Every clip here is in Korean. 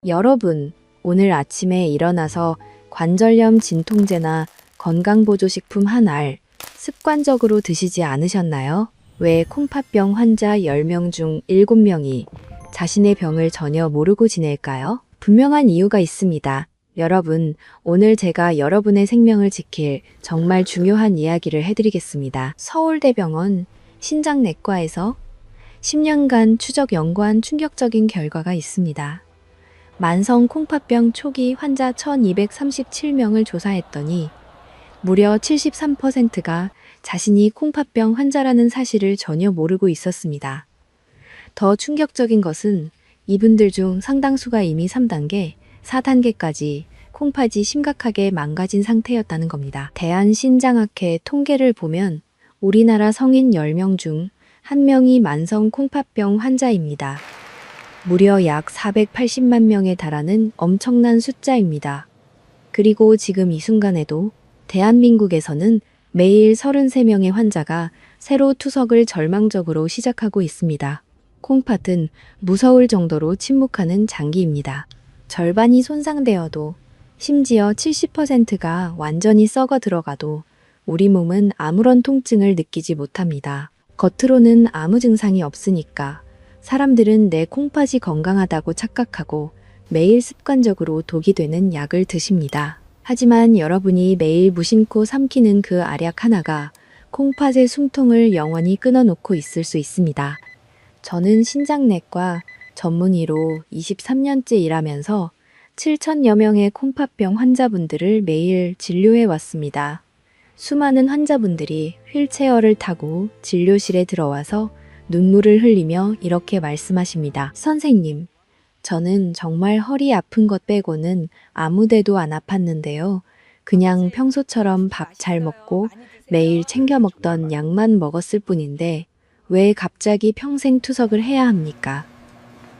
여러분, 오늘 아침에 일어나서 관절염 진통제나 건강보조식품 한 알 습관적으로 드시지 않으셨나요? 왜 콩팥병 환자 10명 중 7명이 자신의 병을 전혀 모르고 지낼까요? 분명한 이유가 있습니다. 여러분, 오늘 제가 여러분의 생명을 지킬 정말 중요한 이야기를 해드리겠습니다. 서울대병원 신장내과에서 10년간 추적 연구한 충격적인 결과가 있습니다. 만성 콩팥병 초기 환자 1237명을 조사했더니 무려 73%가 자신이 콩팥병 환자라는 사실을 전혀 모르고 있었습니다. 더 충격적인 것은 이분들 중 상당수가 이미 3단계, 4단계까지 콩팥이 심각하게 망가진 상태였다는 겁니다. 대한신장학회 통계를 보면 우리나라 성인 10명 중 1명이 만성 콩팥병 환자입니다. 무려 약 480만 명에 달하는 엄청난 숫자입니다. 그리고 지금 이 순간에도 대한민국에서는 매일 33명의 환자가 새로 투석을 절망적으로 시작하고 있습니다. 콩팥은 무서울 정도로 침묵하는 장기입니다. 절반이 손상되어도 심지어 70%가 완전히 썩어 들어가도 우리 몸은 아무런 통증을 느끼지 못합니다. 겉으로는 아무 증상이 없으니까 사람들은 내 콩팥이 건강하다고 착각하고 매일 습관적으로 독이 되는 약을 드십니다. 하지만 여러분이 매일 무심코 삼키는 그 알약 하나가 콩팥의 숨통을 영원히 끊어놓고 있을 수 있습니다. 저는 신장내과 전문의로 23년째 일하면서 7천여 명의 콩팥병 환자분들을 매일 진료해 왔습니다. 수많은 환자분들이 휠체어를 타고 진료실에 들어와서 눈물을 흘리며 이렇게 말씀하십니다. 선생님, 저는 정말 허리 아픈 것 빼고는 아무 데도 안 아팠는데요. 그냥 평소처럼 밥 잘 먹고 매일 챙겨 먹던 약만 먹었을 뿐인데 왜 갑자기 평생 투석을 해야 합니까?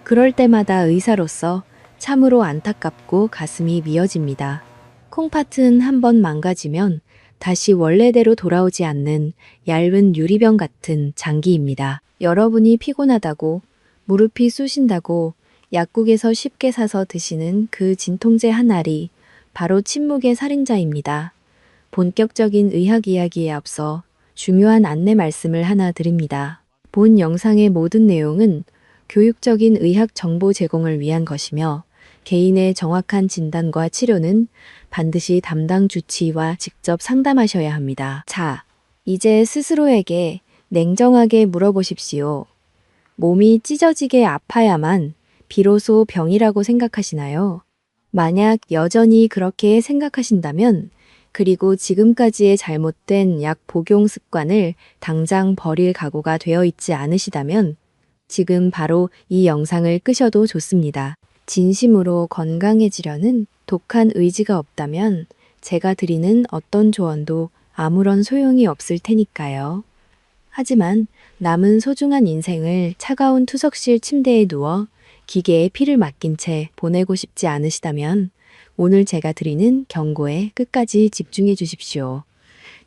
그럴 때마다 의사로서 참으로 안타깝고 가슴이 미어집니다. 콩팥은 한번 망가지면 다시 원래대로 돌아오지 않는 얇은 유리병 같은 장기입니다. 여러분이 피곤하다고, 무릎이 쑤신다고 약국에서 쉽게 사서 드시는 그 진통제 한 알이 바로 침묵의 살인자입니다. 본격적인 의학 이야기에 앞서 중요한 안내 말씀을 하나 드립니다. 본 영상의 모든 내용은 교육적인 의학 정보 제공을 위한 것이며 개인의 정확한 진단과 치료는 반드시 담당 주치의와 직접 상담하셔야 합니다. 자, 이제 스스로에게 냉정하게 물어보십시오. 몸이 찢어지게 아파야만 비로소 병이라고 생각하시나요? 만약 여전히 그렇게 생각하신다면, 그리고 지금까지의 잘못된 약 복용 습관을 당장 버릴 각오가 되어 있지 않으시다면, 지금 바로 이 영상을 끄셔도 좋습니다. 진심으로 건강해지려는 독한 의지가 없다면 제가 드리는 어떤 조언도 아무런 소용이 없을 테니까요. 하지만 남은 소중한 인생을 차가운 투석실 침대에 누워 기계에 피를 맡긴 채 보내고 싶지 않으시다면 오늘 제가 드리는 경고에 끝까지 집중해 주십시오.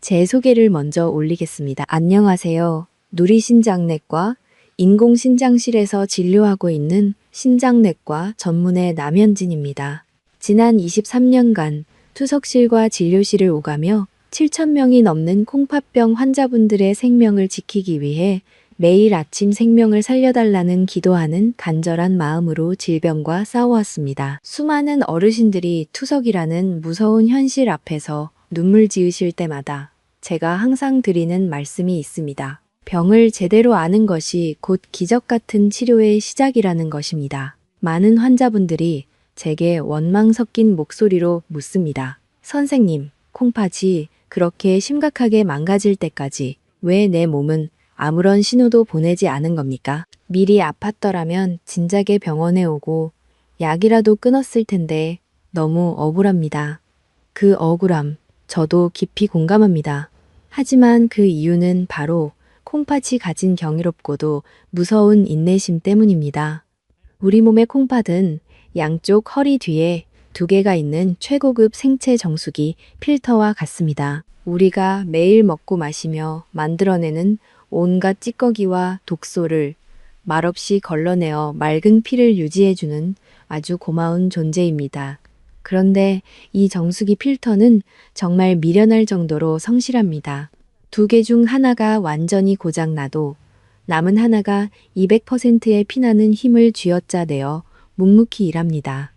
제 소개를 먼저 올리겠습니다. 안녕하세요. 누리신장내과 인공신장실에서 진료하고 있는 신장내과 전문의 남현진입니다. 지난 23년간 투석실과 진료실을 오가며 7,000명이 넘는 콩팥병 환자분들의 생명을 지키기 위해 매일 아침 생명을 살려달라는 기도하는 간절한 마음으로 질병과 싸워왔습니다. 수많은 어르신들이 투석이라는 무서운 현실 앞에서 눈물 지으실 때마다 제가 항상 드리는 말씀이 있습니다. 병을 제대로 아는 것이 곧 기적 같은 치료의 시작이라는 것입니다. 많은 환자분들이 제게 원망 섞인 목소리로 묻습니다. 선생님, 콩팥이 그렇게 심각하게 망가질 때까지 왜 내 몸은 아무런 신호도 보내지 않은 겁니까? 미리 아팠더라면 진작에 병원에 오고 약이라도 끊었을 텐데 너무 억울합니다. 그 억울함, 저도 깊이 공감합니다. 하지만 그 이유는 바로 콩팥이 가진 경이롭고도 무서운 인내심 때문입니다. 우리 몸의 콩팥은 양쪽 허리 뒤에 2개가 있는 최고급 생체 정수기 필터와 같습니다. 우리가 매일 먹고 마시며 만들어내는 온갖 찌꺼기와 독소를 말없이 걸러내어 맑은 피를 유지해주는 아주 고마운 존재입니다. 그런데 이 정수기 필터는 정말 미련할 정도로 성실합니다. 2개 중 하나가 완전히 고장나도 남은 하나가 200%의 피나는 힘을 쥐어짜내어 묵묵히 일합니다.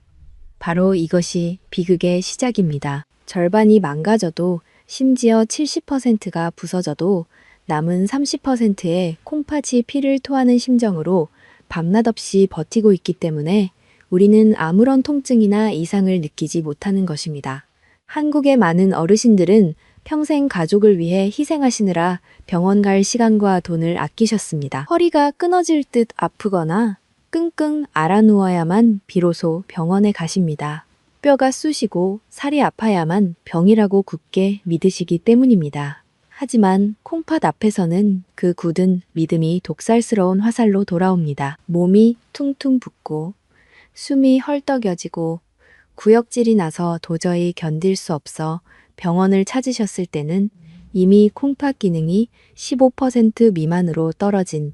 바로 이것이 비극의 시작입니다. 절반이 망가져도 심지어 70%가 부서져도 남은 30%의 콩팥이 피를 토하는 심정으로 밤낮 없이 버티고 있기 때문에 우리는 아무런 통증이나 이상을 느끼지 못하는 것입니다. 한국의 많은 어르신들은 평생 가족을 위해 희생하시느라 병원 갈 시간과 돈을 아끼셨습니다. 허리가 끊어질 듯 아프거나 끙끙 앓아 누워야만 비로소 병원에 가십니다. 뼈가 쑤시고 살이 아파야만 병이라고 굳게 믿으시기 때문입니다. 하지만 콩팥 앞에서는 그 굳은 믿음이 독살스러운 화살로 돌아옵니다. 몸이 퉁퉁 붓고 숨이 헐떡여지고 구역질이 나서 도저히 견딜 수 없어 병원을 찾으셨을 때는 이미 콩팥 기능이 15% 미만으로 떨어진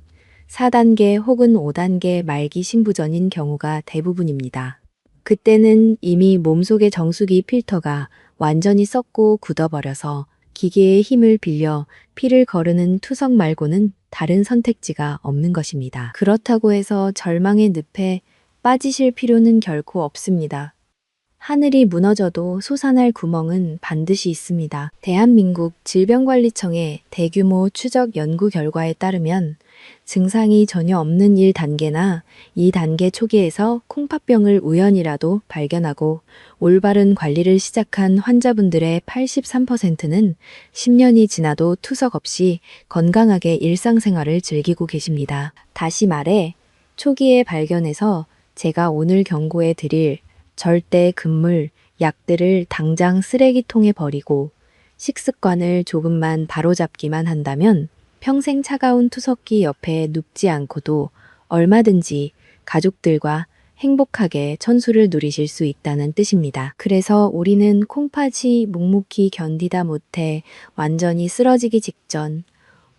4단계 혹은 5단계 말기 신부전인 경우가 대부분입니다. 그때는 이미 몸속의 정수기 필터가 완전히 썩고 굳어버려서 기계의 힘을 빌려 피를 거르는 투석 말고는 다른 선택지가 없는 것입니다. 그렇다고 해서 절망의 늪에 빠지실 필요는 결코 없습니다. 하늘이 무너져도 솟아날 구멍은 반드시 있습니다. 대한민국 질병관리청의 대규모 추적 연구 결과에 따르면 증상이 전혀 없는 1단계나 2단계 초기에서 콩팥병을 우연이라도 발견하고 올바른 관리를 시작한 환자분들의 83%는 10년이 지나도 투석 없이 건강하게 일상생활을 즐기고 계십니다. 다시 말해 초기에 발견해서 제가 오늘 경고해 드릴 절대 금물, 약들을 당장 쓰레기통에 버리고 식습관을 조금만 바로잡기만 한다면 평생 차가운 투석기 옆에 눕지 않고도 얼마든지 가족들과 행복하게 천수를 누리실 수 있다는 뜻입니다. 그래서 우리는 콩팥이 묵묵히 견디다 못해 완전히 쓰러지기 직전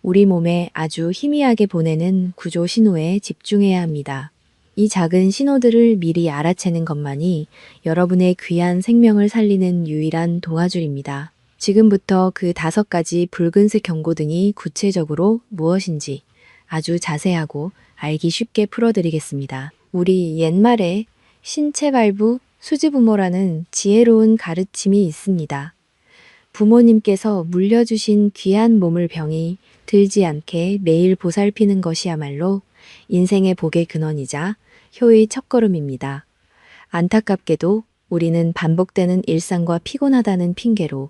우리 몸에 아주 희미하게 보내는 구조 신호에 집중해야 합니다. 이 작은 신호들을 미리 알아채는 것만이 여러분의 귀한 생명을 살리는 유일한 동아줄입니다. 지금부터 그 5가지 붉은색 경고등이 구체적으로 무엇인지 아주 자세하고 알기 쉽게 풀어드리겠습니다. 우리 옛말에 신체발부 수지부모라는 지혜로운 가르침이 있습니다. 부모님께서 물려주신 귀한 몸을 병이 들지 않게 매일 보살피는 것이야말로 인생의 복의 근원이자 효의 첫걸음입니다. 안타깝게도 우리는 반복되는 일상과 피곤하다는 핑계로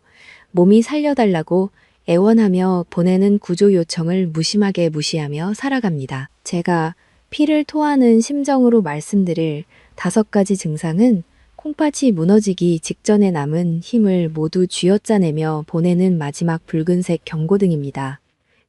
몸이 살려달라고 애원하며 보내는 구조 요청을 무심하게 무시하며 살아갑니다. 제가 피를 토하는 심정으로 말씀드릴 5가지 증상은 콩팥이 무너지기 직전에 남은 힘을 모두 쥐어짜내며 보내는 마지막 붉은색 경고등입니다.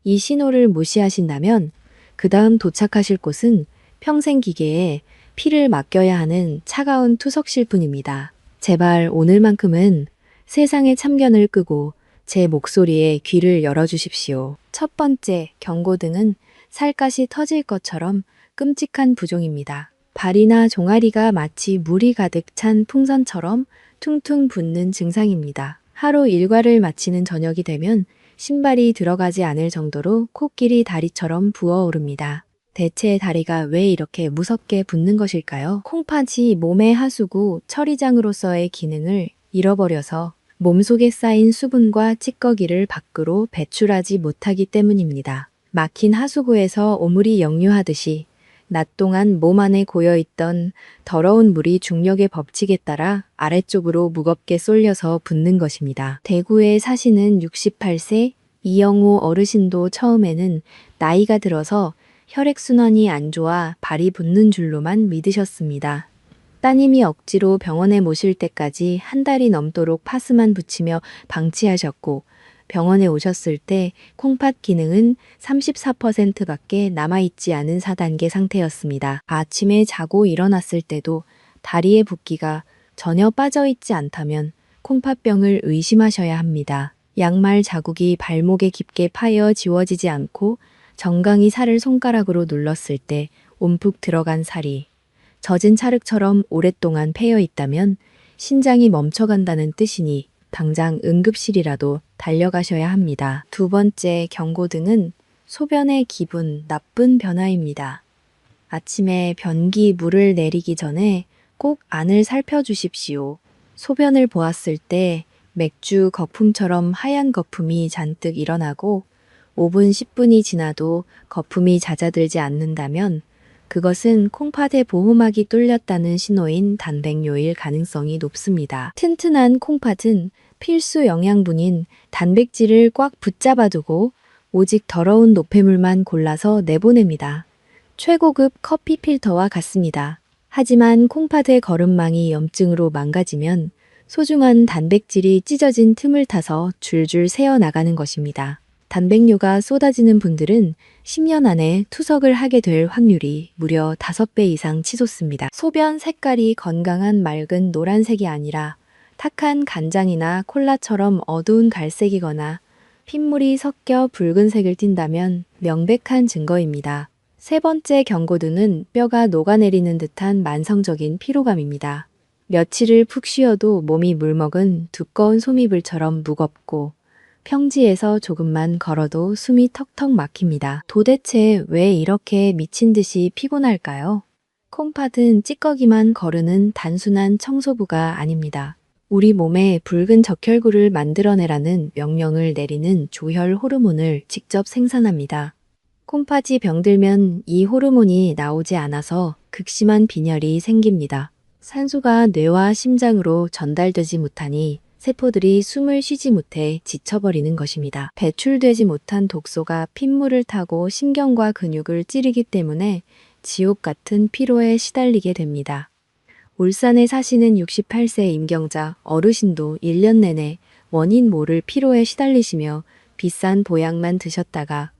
이 신호를 무시하신다면 그 다음 도착하실 곳은 평생 기계에 피를 맡겨야 하는 차가운 투석실 뿐입니다. 제발 오늘만큼은 세상의 참견을 끄고 제 목소리에 귀를 열어주십시오. 첫 번째 경고등은 살갗이 터질 것처럼 끔찍한 부종입니다. 발이나 종아리가 마치 물이 가득 찬 풍선처럼 퉁퉁 붓는 증상입니다. 하루 일과를 마치는 저녁이 되면 신발이 들어가지 않을 정도로 코끼리 다리처럼 부어오릅니다. 대체 다리가 왜 이렇게 무섭게 붓는 것일까요? 콩팥이 몸의 하수구, 처리장으로서의 기능을 잃어버려서 몸속에 쌓인 수분과 찌꺼기를 밖으로 배출하지 못하기 때문입니다. 막힌 하수구에서 오물이 역류하듯이 낮 동안 몸 안에 고여있던 더러운 물이 중력의 법칙에 따라 아래쪽으로 무겁게 쏠려서 붓는 것입니다. 대구에 사시는 68세 이영호 어르신도 처음에는 나이가 들어서 혈액순환이 안 좋아 발이 붓는 줄로만 믿으셨습니다. 따님이 억지로 병원에 모실 때까지 한 달이 넘도록 파스만 붙이며 방치하셨고 병원에 오셨을 때 콩팥 기능은 34%밖에 남아있지 않은 4단계 상태였습니다. 아침에 자고 일어났을 때도 다리의 붓기가 전혀 빠져있지 않다면 콩팥병을 의심하셔야 합니다. 양말 자국이 발목에 깊게 파여 지워지지 않고 정강이 살을 손가락으로 눌렀을 때 움푹 들어간 살이 젖은 찰흙처럼 오랫동안 패여 있다면 신장이 멈춰간다는 뜻이니 당장 응급실이라도 달려가셔야 합니다. 두 번째 경고등은 소변의 기분, 나쁜 변화입니다. 아침에 변기 물을 내리기 전에 꼭 안을 살펴주십시오. 소변을 보았을 때 맥주 거품처럼 하얀 거품이 잔뜩 일어나고 5분, 10분이 지나도 거품이 잦아들지 않는다면 그것은 콩팥의 보호막이 뚫렸다는 신호인 단백뇨일 가능성이 높습니다. 튼튼한 콩팥은 필수 영양분인 단백질을 꽉 붙잡아두고 오직 더러운 노폐물만 골라서 내보냅니다. 최고급 커피 필터와 같습니다. 하지만 콩팥의 거름망이 염증으로 망가지면 소중한 단백질이 찢어진 틈을 타서 줄줄 새어나가는 것입니다. 단백뇨가 쏟아지는 분들은 10년 안에 투석을 하게 될 확률이 무려 5배 이상 치솟습니다. 소변 색깔이 건강한 맑은 노란색이 아니라 탁한 간장이나 콜라처럼 어두운 갈색이거나 핏물이 섞여 붉은색을 띈다면 명백한 증거입니다. 세 번째 경고등은 뼈가 녹아내리는 듯한 만성적인 피로감입니다. 며칠을 푹 쉬어도 몸이 물먹은 두꺼운 소미불처럼 무겁고 평지에서 조금만 걸어도 숨이 턱턱 막힙니다. 도대체 왜 이렇게 미친 듯이 피곤할까요? 콩팥은 찌꺼기만 거르는 단순한 청소부가 아닙니다. 우리 몸에 붉은 적혈구를 만들어내라는 명령을 내리는 조혈 호르몬을 직접 생산합니다. 콩팥이 병들면 이 호르몬이 나오지 않아서 극심한 빈혈이 생깁니다. 산소가 뇌와 심장으로 전달되지 못하니 세포들이 숨을 쉬지 못해 지쳐버리는 것입니다. 배출되지 못한 독소가 핏물을 타고 신경과 근육을 찌르기 때문에 지옥 같은 피로에 시달리게 됩니다. 울산에 사시는 68세 임경자 어르신도 1년 내내 원인 모를 피로에 시달리시며 비싼 보약만 드셨다가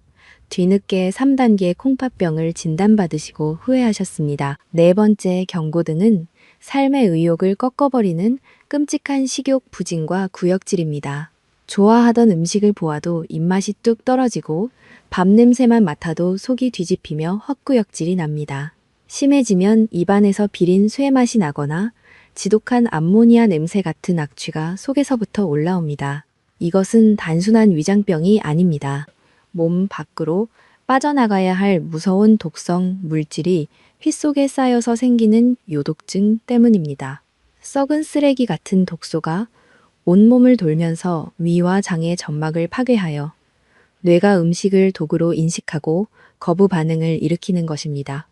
뒤늦게 3단계 콩팥병을 진단받으시고 후회하셨습니다. 네 번째 경고등은 삶의 의욕을 꺾어버리는 끔찍한 식욕 부진과 구역질입니다. 좋아하던 음식을 보아도 입맛이 뚝 떨어지고 밥 냄새만 맡아도 속이 뒤집히며 헛구역질이 납니다. 심해지면 입안에서 비린 쇠맛이 나거나 지독한 암모니아 냄새 같은 악취가 속에서부터 올라옵니다. 이것은 단순한 위장병이 아닙니다. 몸 밖으로 빠져나가야 할 무서운 독성 물질이 피 속에 쌓여서 생기는 요독증 때문입니다. 썩은 쓰레기 같은 독소가 온몸을 돌면서 위와 장의 점막을 파괴하여 뇌가 음식을 독으로 인식하고 거부 반응을 일으키는 것입니다.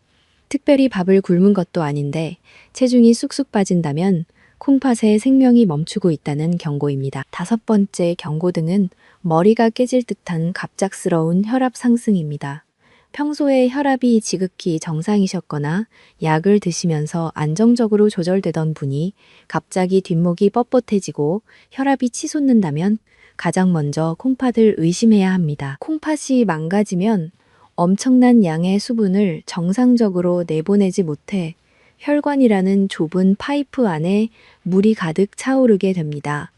특별히 밥을 굶은 것도 아닌데 체중이 쑥쑥 빠진다면 콩팥에 생명이 멈추고 있다는 경고입니다. 다섯 번째 경고등은 머리가 깨질 듯한 갑작스러운 혈압 상승입니다. 평소에 혈압이 지극히 정상이셨거나 약을 드시면서 안정적으로 조절되던 분이 갑자기 뒷목이 뻣뻣해지고 혈압이 치솟는다면 가장 먼저 콩팥을 의심해야 합니다. 콩팥이 망가지면 엄청난 양의 수분을 정상적으로 내보내지 못해 혈관이라는 좁은 파이프 안에 물이 가득 차오르게 됩니다.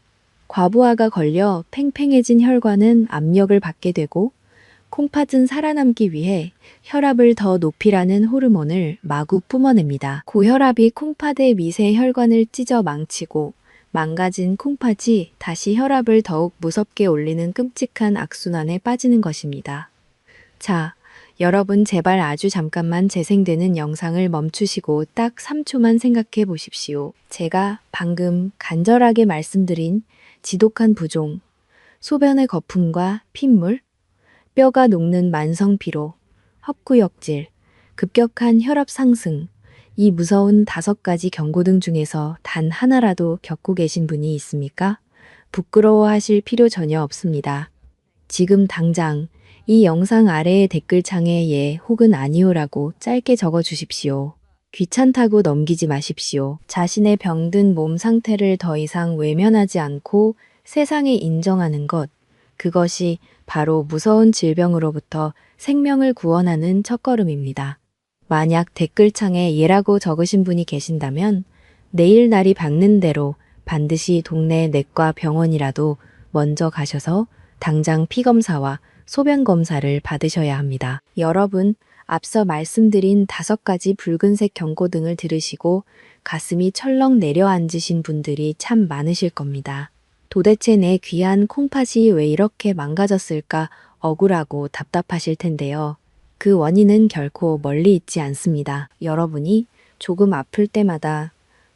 과부하가 걸려 팽팽해진 혈관은 압력을 받게 되고 콩팥은 살아남기 위해 혈압을 더 높이라는 호르몬을 마구 뿜어냅니다. 고혈압이 콩팥의 미세 혈관을 찢어 망치고 망가진 콩팥이 다시 혈압을 더욱 무섭게 올리는 끔찍한 악순환에 빠지는 것입니다. 자, 여러분 제발 아주 잠깐만 재생되는 영상을 멈추시고 딱 3초만 생각해 보십시오. 제가 방금 간절하게 말씀드린 지독한 부종, 소변의 거품과 핏물, 뼈가 녹는 만성 피로, 헛구역질, 급격한 혈압 상승, 이 무서운 5가지 경고등 중에서 단 하나라도 겪고 계신 분이 있습니까? 부끄러워하실 필요 전혀 없습니다. 지금 당장 이 영상 아래의 댓글창에 예 혹은 아니오라고 짧게 적어 주십시오. 귀찮다고 넘기지 마십시오. 자신의 병든 몸 상태를 더 이상 외면하지 않고 세상에 인정하는 것, 그것이 바로 무서운 질병으로부터 생명을 구원하는 첫걸음입니다. 만약 댓글창에 예라고 적으신 분이 계신다면 내일 날이 밝는 대로 반드시 동네 내과 병원이라도 먼저 가셔서 당장 피검사와 소변 검사를 받으셔야 합니다. 여러분, 앞서 말씀드린 5가지 붉은색 경고등을 들으시고 가슴이 철렁 내려앉으신 분들이 참 많으실 겁니다. 도대체 내 귀한 콩팥이 왜 이렇게 망가졌을까 억울하고 답답하실 텐데요. 그 원인은 결코 멀리 있지 않습니다. 여러분이 조금 아플 때마다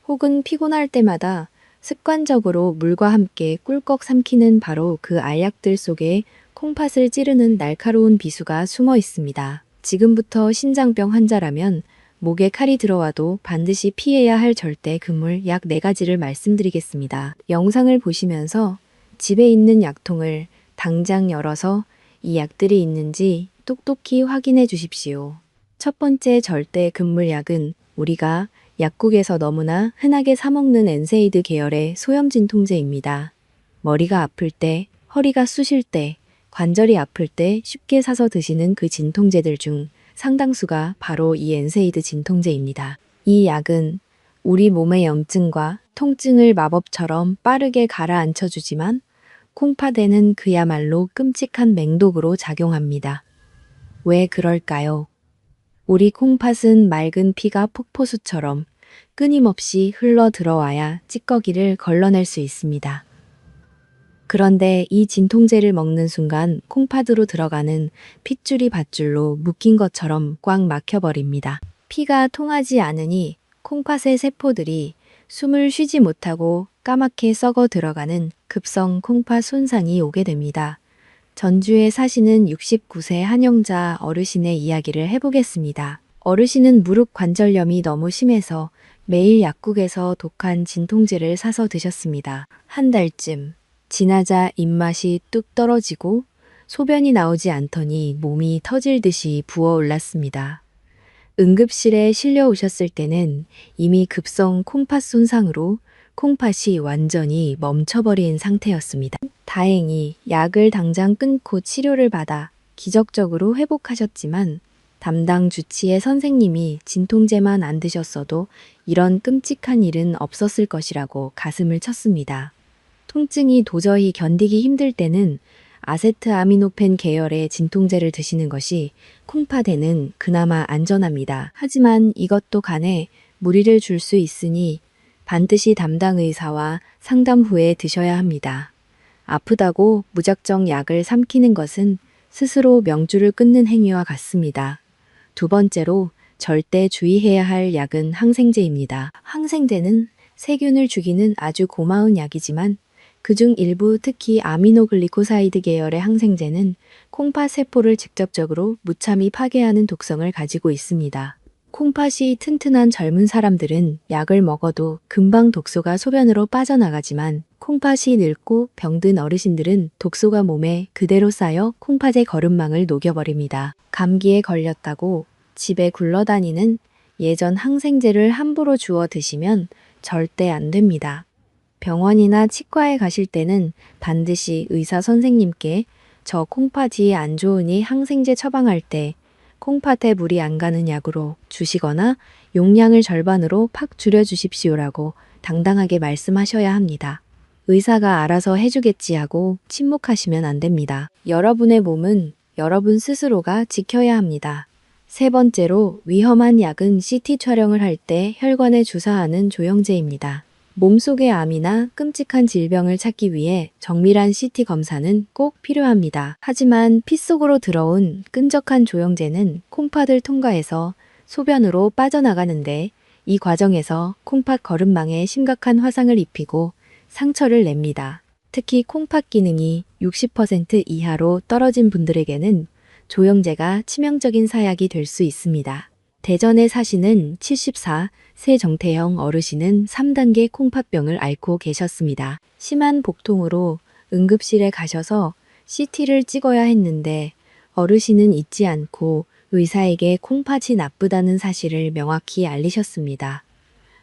혹은 피곤할 때마다 습관적으로 물과 함께 꿀꺽 삼키는 바로 그 알약들 속에 콩팥을 찌르는 날카로운 비수가 숨어 있습니다. 지금부터 신장병 환자라면 목에 칼이 들어와도 반드시 피해야 할 절대 금물 약 4가지를 말씀드리겠습니다. 영상을 보시면서 집에 있는 약통을 당장 열어서 이 약들이 있는지 똑똑히 확인해 주십시오. 첫 번째 절대 금물약은 우리가 약국에서 너무나 흔하게 사먹는 엔세이드 계열의 소염 진통제입니다. 머리가 아플 때, 허리가 쑤실 때, 관절이 아플 때 쉽게 사서 드시는 그 진통제들 중 상당수가 바로 이 엔세이드 진통제입니다. 이 약은 우리 몸의 염증과 통증을 마법처럼 빠르게 가라앉혀주지만 콩팥에는 그야말로 끔찍한 맹독으로 작용합니다. 왜 그럴까요? 우리 콩팥은 맑은 피가 폭포수처럼 끊임없이 흘러 들어와야 찌꺼기를 걸러낼 수 있습니다. 그런데 이 진통제를 먹는 순간 콩팥으로 들어가는 핏줄이 밧줄로 묶인 것처럼 꽉 막혀버립니다. 피가 통하지 않으니 콩팥의 세포들이 숨을 쉬지 못하고 까맣게 썩어 들어가는 급성 콩팥 손상이 오게 됩니다. 전주에 사시는 69세 한영자 어르신의 이야기를 해보겠습니다. 어르신은 무릎 관절염이 너무 심해서 매일 약국에서 독한 진통제를 사서 드셨습니다. 한 달쯤 지나자 입맛이 뚝 떨어지고 소변이 나오지 않더니 몸이 터질 듯이 부어올랐습니다. 응급실에 실려오셨을 때는 이미 급성 콩팥 손상으로 콩팥이 완전히 멈춰버린 상태였습니다. 다행히 약을 당장 끊고 치료를 받아 기적적으로 회복하셨지만 담당 주치의 선생님이 진통제만 안 드셨어도 이런 끔찍한 일은 없었을 것이라고 가슴을 쳤습니다. 통증이 도저히 견디기 힘들 때는 아세트아미노펜 계열의 진통제를 드시는 것이 콩팥에는 그나마 안전합니다. 하지만 이것도 간에 무리를 줄 수 있으니 반드시 담당 의사와 상담 후에 드셔야 합니다. 아프다고 무작정 약을 삼키는 것은 스스로 명줄을 끊는 행위와 같습니다. 두 번째로 절대 주의해야 할 약은 항생제입니다. 항생제는 세균을 죽이는 아주 고마운 약이지만 그중 일부 특히 아미노글리코사이드 계열의 항생제는 콩팥 세포를 직접적으로 무참히 파괴하는 독성을 가지고 있습니다. 콩팥이 튼튼한 젊은 사람들은 약을 먹어도 금방 독소가 소변으로 빠져나가지만 콩팥이 늙고 병든 어르신들은 독소가 몸에 그대로 쌓여 콩팥의 거름망을 녹여버립니다. 감기에 걸렸다고 집에 굴러다니는 예전 항생제를 함부로 주워 드시면 절대 안 됩니다. 병원이나 치과에 가실 때는 반드시 의사 선생님께 저 콩팥이 안 좋으니 항생제 처방할 때 콩팥에 물이 안 가는 약으로 주시거나 용량을 절반으로 팍 줄여주십시오라고 당당하게 말씀하셔야 합니다. 의사가 알아서 해주겠지 하고 침묵하시면 안 됩니다. 여러분의 몸은 여러분 스스로가 지켜야 합니다. 세 번째로 위험한 약은 CT 촬영을 할 때 혈관에 주사하는 조영제입니다. 몸속의 암이나 끔찍한 질병을 찾기 위해 정밀한 CT 검사는 꼭 필요합니다. 하지만 피 속으로 들어온 끈적한 조영제는 콩팥을 통과해서 소변으로 빠져나가는데 이 과정에서 콩팥 거름망에 심각한 화상을 입히고 상처를 냅니다. 특히 콩팥 기능이 60% 이하로 떨어진 분들에게는 조영제가 치명적인 사약이 될 수 있습니다. 대전에 사시는 74세 정태형 어르신은 3단계 콩팥병을 앓고 계셨습니다. 심한 복통으로 응급실에 가셔서 CT를 찍어야 했는데 어르신은 잊지 않고 의사에게 콩팥이 나쁘다는 사실을 명확히 알리셨습니다.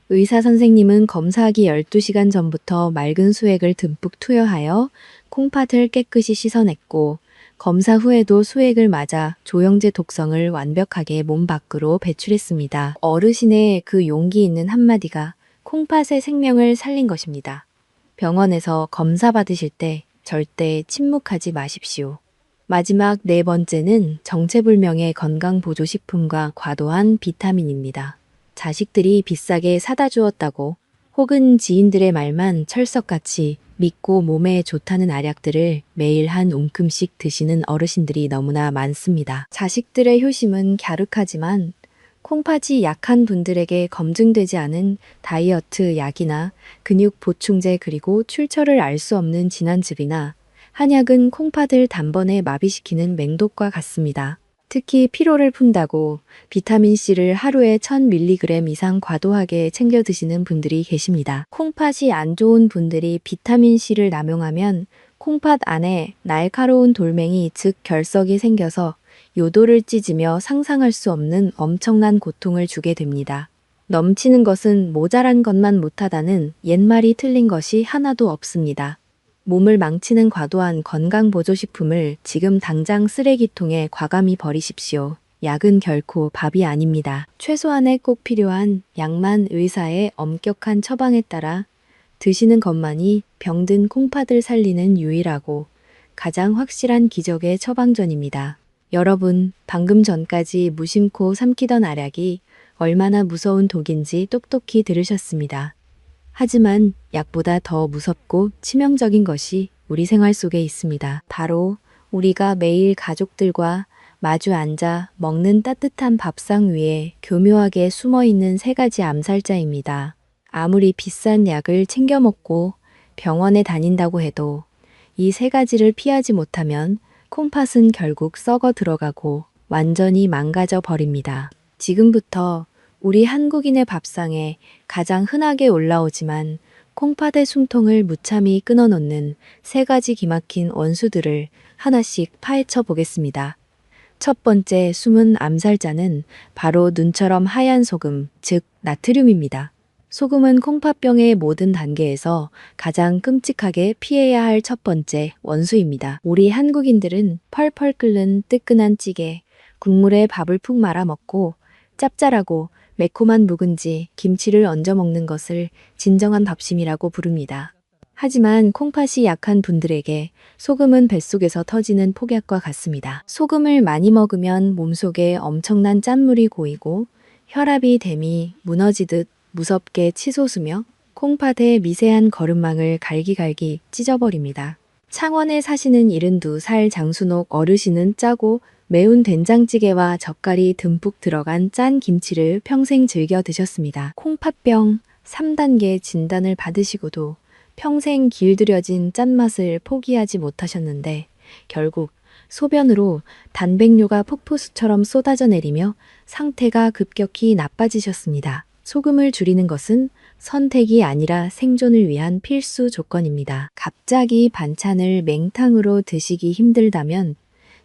의사 선생님은 검사하기 12시간 전부터 맑은 수액을 듬뿍 투여하여 콩팥을 깨끗이 씻어냈고 검사 후에도 수액을 맞아 조영제 독성을 완벽하게 몸 밖으로 배출했습니다. 어르신의 그 용기 있는 한마디가 콩팥의 생명을 살린 것입니다. 병원에서 검사 받으실 때 절대 침묵하지 마십시오. 마지막 네 번째는 정체불명의 건강보조식품과 과도한 비타민입니다. 자식들이 비싸게 사다 주었다고 혹은 지인들의 말만 철석같이 믿고 몸에 좋다는 알약들을 매일 한 움큼씩 드시는 어르신들이 너무나 많습니다. 자식들의 효심은 갸륵하지만 콩팥이 약한 분들에게 검증되지 않은 다이어트 약이나 근육 보충제 그리고 출처를 알 수 없는 진한즙이나 한약은 콩팥을 단번에 마비시키는 맹독과 같습니다. 특히 피로를 푼다고 비타민C를 하루에 1000mg 이상 과도하게 챙겨 드시는 분들이 계십니다. 콩팥이 안 좋은 분들이 비타민C를 남용하면 콩팥 안에 날카로운 돌멩이 즉 결석이 생겨서 요도를 찢으며 상상할 수 없는 엄청난 고통을 주게 됩니다. 넘치는 것은 모자란 것만 못하다는 옛말이 틀린 것이 하나도 없습니다. 몸을 망치는 과도한 건강보조식품을 지금 당장 쓰레기통에 과감히 버리십시오. 약은 결코 밥이 아닙니다. 최소한의 꼭 필요한 약만 의사의 엄격한 처방에 따라 드시는 것만이 병든 콩팥을 살리는 유일하고 가장 확실한 기적의 처방전입니다. 여러분, 방금 전까지 무심코 삼키던 알약이 얼마나 무서운 독인지 똑똑히 들으셨습니다. 하지만 약보다 더 무섭고 치명적인 것이 우리 생활 속에 있습니다. 바로 우리가 매일 가족들과 마주 앉아 먹는 따뜻한 밥상 위에 교묘하게 숨어 있는 세 가지 암살자입니다. 아무리 비싼 약을 챙겨 먹고 병원에 다닌다고 해도 이 세 가지를 피하지 못하면 콩팥은 결국 썩어 들어가고 완전히 망가져 버립니다. 지금부터 우리 한국인의 밥상에 가장 흔하게 올라오지만 콩팥의 숨통을 무참히 끊어놓는 세 가지 기막힌 원수들을 하나씩 파헤쳐 보겠습니다. 첫 번째 숨은 암살자는 바로 눈처럼 하얀 소금, 즉 나트륨입니다. 소금은 콩팥병의 모든 단계에서 가장 끔찍하게 피해야 할 첫 번째 원수입니다. 우리 한국인들은 펄펄 끓는 뜨끈한 찌개, 국물에 밥을 푹 말아 먹고 짭짤하고 매콤한 묵은지, 김치를 얹어 먹는 것을 진정한 밥심이라고 부릅니다. 하지만 콩팥이 약한 분들에게 소금은 뱃속에서 터지는 폭약과 같습니다. 소금을 많이 먹으면 몸속에 엄청난 짠물이 고이고 혈압이 댐이 무너지듯 무섭게 치솟으며 콩팥의 미세한 거름망을 갈기갈기 찢어버립니다. 창원에 사시는 72살 장순옥 어르신은 짜고 매운 된장찌개와 젓갈이 듬뿍 들어간 짠 김치를 평생 즐겨 드셨습니다. 콩팥병 3단계 진단을 받으시고도 평생 길들여진 짠맛을 포기하지 못하셨는데 결국 소변으로 단백뇨가 폭포수처럼 쏟아져 내리며 상태가 급격히 나빠지셨습니다. 소금을 줄이는 것은 선택이 아니라 생존을 위한 필수 조건입니다. 갑자기 반찬을 맹탕으로 드시기 힘들다면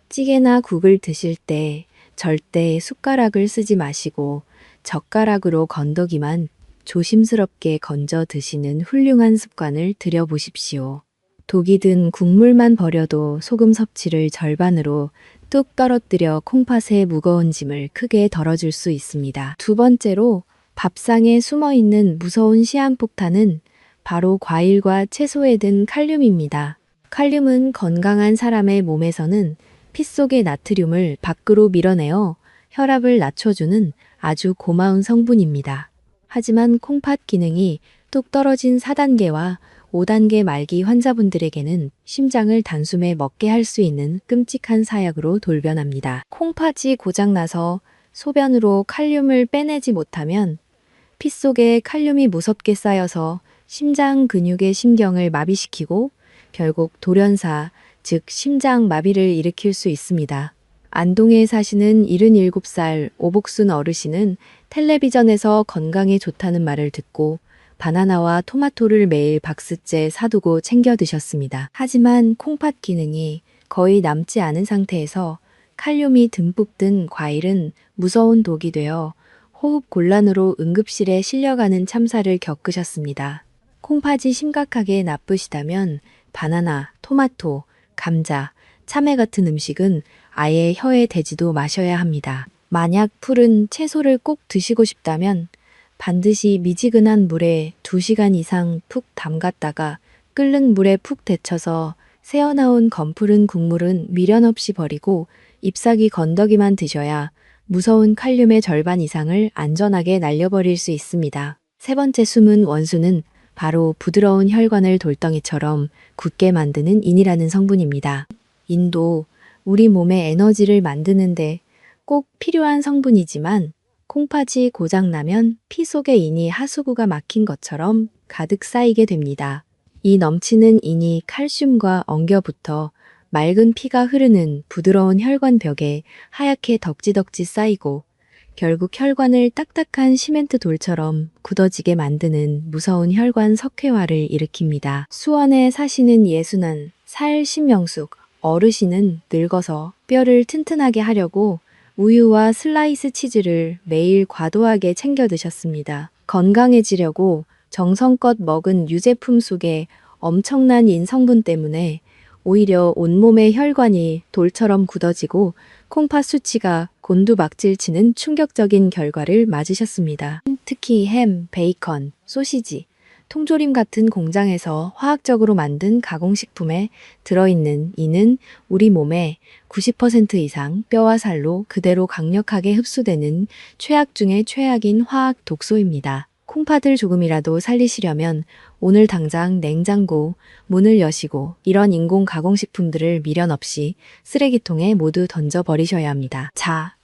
찌개나 국을 드실 때 절대 숟가락을 쓰지 마시고 젓가락으로 건더기만 조심스럽게 건져 드시는 훌륭한 습관을 들여보십시오. 독이 든 국물만 버려도 소금 섭취를 절반으로 뚝 떨어뜨려 콩팥의 무거운 짐을 크게 덜어줄 수 있습니다. 두 번째로 밥상에 숨어있는 무서운 시한폭탄은 바로 과일과 채소에 든 칼륨입니다. 칼륨은 건강한 사람의 몸에서는 피 속의 나트륨을 밖으로 밀어내어 혈압을 낮춰주는 아주 고마운 성분입니다. 하지만 콩팥 기능이 뚝 떨어진 4단계와 5단계 말기 환자분들에게는 심장을 단숨에 먹게 할 수 있는 끔찍한 사약으로 돌변합니다. 콩팥이 고장나서 소변으로 칼륨을 빼내지 못하면 피 속에 칼륨이 무섭게 쌓여서 심장 근육의 신경을 마비시키고 결국 돌연사, 즉 심장 마비를 일으킬 수 있습니다. 안동에 사시는 77살 오복순 어르신은 텔레비전에서 건강에 좋다는 말을 듣고 바나나와 토마토를 매일 박스째 사두고 챙겨 드셨습니다. 하지만 콩팥 기능이 거의 남지 않은 상태에서 칼륨이 듬뿍 든 과일은 무서운 독이 되어 호흡 곤란으로 응급실에 실려가는 참사를 겪으셨습니다. 콩팥이 심각하게 나쁘시다면 바나나, 토마토, 감자, 참외 같은 음식은 아예 혀에 대지도 마셔야 합니다. 만약 푸른 채소를 꼭 드시고 싶다면 반드시 미지근한 물에 2시간 이상 푹 담갔다가 끓는 물에 푹 데쳐서 새어나온 검푸른 국물은 미련 없이 버리고 잎사귀 건더기만 드셔야 무서운 칼륨의 절반 이상을 안전하게 날려버릴 수 있습니다. 세 번째 숨은 원수는 바로 부드러운 혈관을 돌덩이처럼 굳게 만드는 인이라는 성분입니다. 인도, 우리 몸의 에너지를 만드는데 꼭 필요한 성분이지만 콩팥이 고장나면 피 속의 인이 하수구가 막힌 것처럼 가득 쌓이게 됩니다. 이 넘치는 인이 칼슘과 엉겨붙어 맑은 피가 흐르는 부드러운 혈관벽에 하얗게 덕지덕지 쌓이고 결국 혈관을 딱딱한 시멘트 돌처럼 굳어지게 만드는 무서운 혈관 석회화를 일으킵니다. 수원에 사시는 예순한 살 신명숙 어르신은 늙어서 뼈를 튼튼하게 하려고 우유와 슬라이스 치즈를 매일 과도하게 챙겨 드셨습니다. 건강해지려고 정성껏 먹은 유제품 속에 엄청난 인성분 때문에 오히려 온몸의 혈관이 돌처럼 굳어지고 콩팥 수치가 곤두박질치는 충격적인 결과를 맞으셨습니다. 특히 햄, 베이컨, 소시지, 통조림 같은 공장에서 화학적으로 만든 가공식품에 들어있는 이는 우리 몸의 90% 이상 뼈와 살로 그대로 강력하게 흡수되는 최악 중의 최악인 화학 독소입니다. 콩팥을 조금이라도 살리시려면 오늘 당장 냉장고 문을 여시고 이런 인공 가공식품들을 미련 없이 쓰레기통에 모두 던져버리셔야 합니다. 자,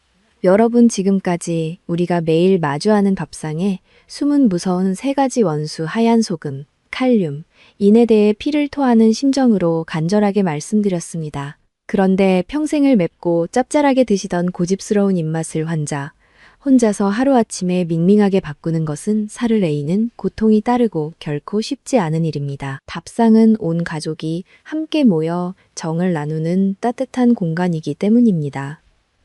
여러분 지금까지 우리가 매일 마주하는 밥상에 숨은 무서운 세 가지 원수 하얀 소금, 칼륨, 인에 대해 피를 토하는 심정으로 간절하게 말씀드렸습니다. 그런데 평생을 맵고 짭짤하게 드시던 고집스러운 입맛을 혼자서 하루아침에 밍밍하게 바꾸는 것은 살을 에이는 고통이 따르고 결코 쉽지 않은 일입니다. 밥상은 온 가족이 함께 모여 정을 나누는 따뜻한 공간이기 때문입니다.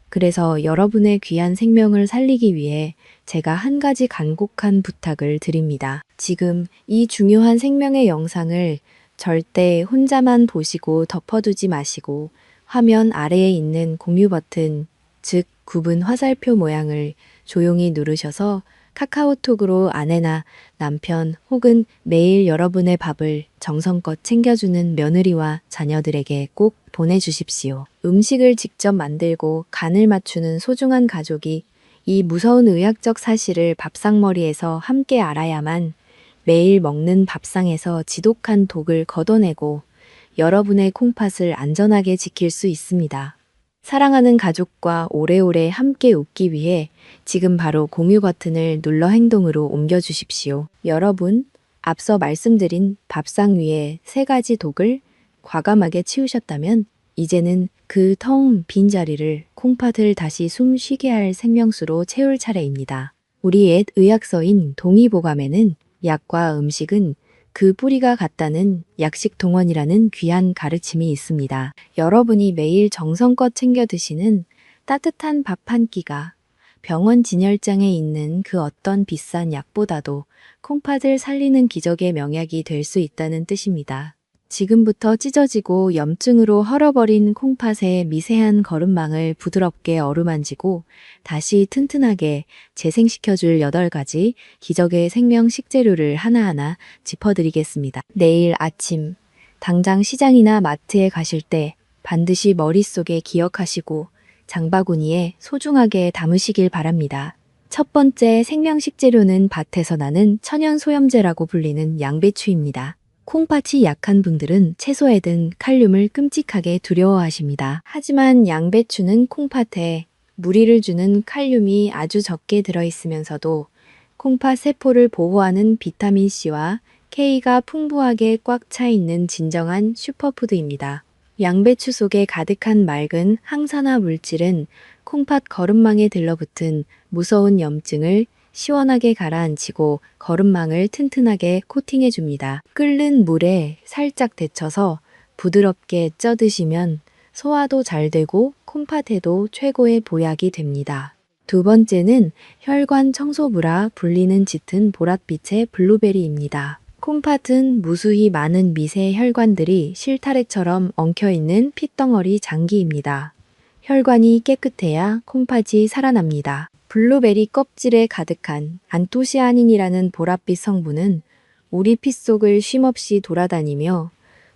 그래서 여러분의 귀한 생명을 살리기 위해 제가 한 가지 간곡한 부탁을 드립니다. 지금 이 중요한 생명의 영상을 절대 혼자만 보시고 덮어두지 마시고 화면 아래에 있는 공유 버튼, 즉 구분 화살표 모양을 조용히 누르셔서 카카오톡으로 아내나 남편 혹은 매일 여러분의 밥을 정성껏 챙겨주는 며느리와 자녀들에게 꼭 보내주십시오. 음식을 직접 만들고 간을 맞추는 소중한 가족이 이 무서운 의학적 사실을 밥상머리에서 함께 알아야만 매일 먹는 밥상에서 지독한 독을 걷어내고 여러분의 콩팥을 안전하게 지킬 수 있습니다. 사랑하는 가족과 오래오래 함께 웃기 위해 지금 바로 공유 버튼을 눌러 행동으로 옮겨주십시오. 여러분, 앞서 말씀드린 밥상 위에 세 가지 독을 과감하게 치우셨다면 이제는 그 텅 빈 자리를 콩팥을 다시 숨 쉬게 할 생명수로 채울 차례입니다. 우리 옛 의학서인 동의보감에는 약과 음식은 그 뿌리가 같다는 약식동원이라는 귀한 가르침이 있습니다. 여러분이 매일 정성껏 챙겨 드시는 따뜻한 밥 한 끼가 병원 진열장에 있는 그 어떤 비싼 약보다도 콩팥을 살리는 기적의 명약이 될 수 있다는 뜻입니다. 지금부터 찢어지고 염증으로 헐어버린 콩팥의 미세한 거름망을 부드럽게 어루만지고 다시 튼튼하게 재생시켜줄 8가지 기적의 생명 식재료를 하나하나 짚어드리겠습니다. 내일 아침 당장 시장이나 마트에 가실 때 반드시 머릿속에 기억하시고 장바구니에 소중하게 담으시길 바랍니다. 첫 번째 생명 식재료는 밭에서 나는 천연 소염제라고 불리는 양배추입니다. 콩팥이 약한 분들은 채소에 든 칼륨을 끔찍하게 두려워하십니다. 하지만 양배추는 콩팥에 무리를 주는 칼륨이 아주 적게 들어있으면서도 콩팥 세포를 보호하는 비타민C와 K가 풍부하게 꽉 차 있는 진정한 슈퍼푸드입니다. 양배추 속에 가득한 맑은 항산화 물질은 콩팥 거름망에 들러붙은 무서운 염증을 시원하게 가라앉히고 거름망을 튼튼하게 코팅해줍니다. 끓는 물에 살짝 데쳐서 부드럽게 쪄 드시면 소화도 잘 되고 콩팥에도 최고의 보약이 됩니다. 두 번째는 혈관 청소부라 불리는 짙은 보랏빛의 블루베리입니다. 콩팥은 무수히 많은 미세 혈관들이 실타래처럼 엉켜있는 핏덩어리 장기입니다. 혈관이 깨끗해야 콩팥이 살아납니다. 블루베리 껍질에 가득한 안토시아닌이라는 보랏빛 성분은 우리 피 속을 쉼없이 돌아다니며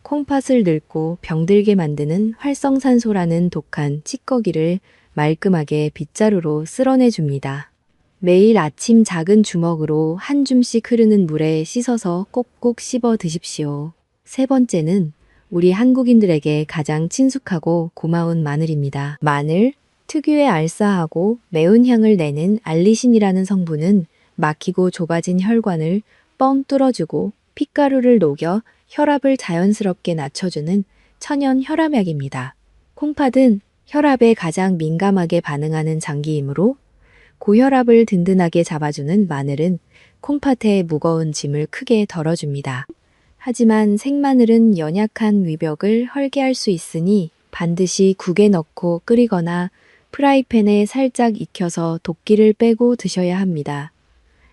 콩팥을 늙고 병들게 만드는 활성산소라는 독한 찌꺼기를 말끔하게 빗자루로 쓸어내줍니다. 매일 아침 작은 주먹으로 한 줌씩 흐르는 물에 씻어서 꼭꼭 씹어 드십시오. 세 번째는 우리 한국인들에게 가장 친숙하고 고마운 마늘입니다. 마늘, 특유의 알싸하고 매운 향을 내는 알리신이라는 성분은 막히고 좁아진 혈관을 뻥 뚫어주고 핏가루를 녹여 혈압을 자연스럽게 낮춰주는 천연 혈압약입니다. 콩팥은 혈압에 가장 민감하게 반응하는 장기이므로 고혈압을 든든하게 잡아주는 마늘은 콩팥의 무거운 짐을 크게 덜어줍니다. 하지만 생마늘은 연약한 위벽을 헐게 할 수 있으니 반드시 국에 넣고 끓이거나 프라이팬에 살짝 익혀서 독기를 빼고 드셔야 합니다.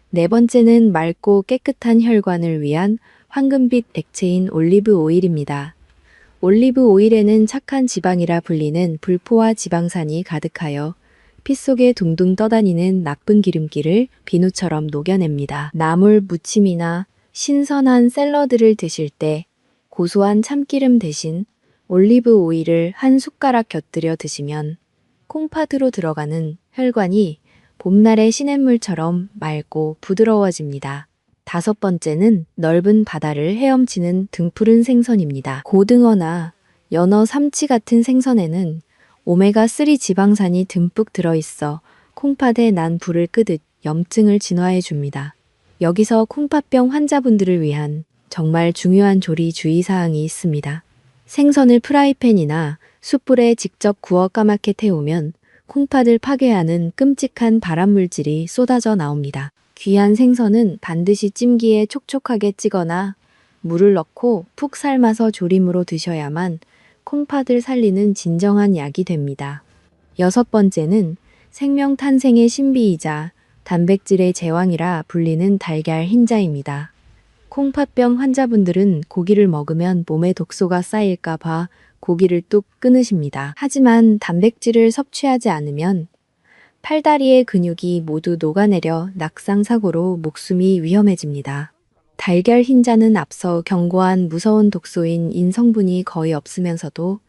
네 번째는 맑고 깨끗한 혈관을 위한 황금빛 액체인 올리브 오일입니다. 올리브 오일에는 착한 지방이라 불리는 불포화 지방산이 가득하여 피 속에 둥둥 떠다니는 나쁜 기름기를 비누처럼 녹여냅니다. 나물 무침이나 신선한 샐러드를 드실 때 고소한 참기름 대신 올리브 오일을 한 숟가락 곁들여 드시면 콩팥으로 들어가는 혈관이 봄날의 시냇물처럼 맑고 부드러워집니다. 다섯 번째는 넓은 바다를 헤엄치는 등푸른 생선입니다. 고등어나 연어, 삼치 같은 생선에는 오메가3 지방산이 듬뿍 들어있어 콩팥에 난 불을 끄듯 염증을 진화해 줍니다. 여기서 콩팥병 환자분들을 위한 정말 중요한 조리 주의사항이 있습니다. 생선을 프라이팬이나 숯불에 직접 구워 까맣게 태우면 콩팥을 파괴하는 끔찍한 발암물질이 쏟아져 나옵니다. 귀한 생선은 반드시 찜기에 촉촉하게 찌거나 물을 넣고 푹 삶아서 조림으로 드셔야만 콩팥을 살리는 진정한 약이 됩니다. 여섯 번째는 생명 탄생의 신비이자 단백질의 제왕이라 불리는 달걀 흰자입니다. 콩팥병 환자분들은 고기를 먹으면 몸에 독소가 쌓일까 봐 고기를 뚝 끊으십니다. 하지만 단백질을 섭취하지 않으면 팔다리의 근육이 모두 녹아내려 낙상사고로 목숨이 위험해집니다. 달걀 흰자는 앞서 경고한 무서운 독소인 인성분이 거의 없으면서도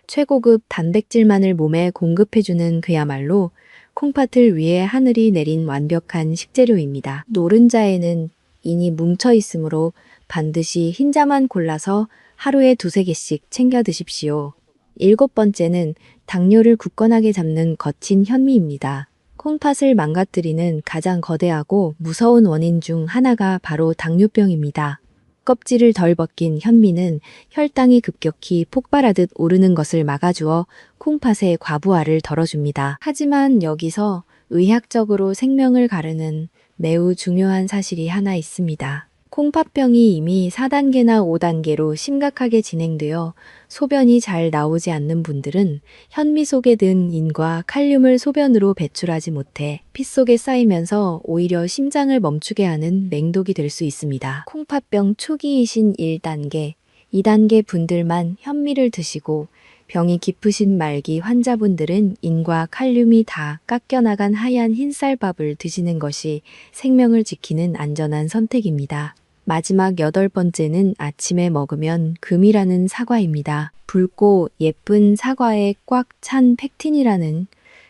최고급 단백질만을 몸에 공급해주는 그야말로 콩팥을 위해 하늘이 내린 완벽한 식재료입니다. 노른자에는 인이 뭉쳐 있으므로 반드시 흰자만 골라서 하루에 두세 개씩 챙겨 드십시오. 일곱 번째는 당뇨를 굳건하게 잡는 거친 현미입니다. 콩팥을 망가뜨리는 가장 거대하고 무서운 원인 중 하나가 바로 당뇨병입니다. 껍질을 덜 벗긴 현미는 혈당이 급격히 폭발하듯 오르는 것을 막아주어 콩팥의 과부하를 덜어줍니다. 하지만 여기서 의학적으로 생명을 가르는 매우 중요한 사실이 하나 있습니다. 콩팥병이 이미 4단계나 5단계로 심각하게 진행되어 소변이 잘 나오지 않는 분들은 현미 속에 든 인과 칼륨을 소변으로 배출하지 못해 피 속에 쌓이면서 오히려 심장을 멈추게 하는 맹독이 될 수 있습니다. 콩팥병 초기이신 1단계, 2단계 분들만 현미를 드시고 병이 깊으신 말기 환자분들은 인과 칼륨이 다 깎여나간 하얀 흰쌀밥을 드시는 것이 생명을 지키는 안전한 선택입니다. 마지막 여덟 번째는 아침에 먹으면 금이라는 사과입니다. 붉고 예쁜 사과에 꽉 찬 팩틴이라는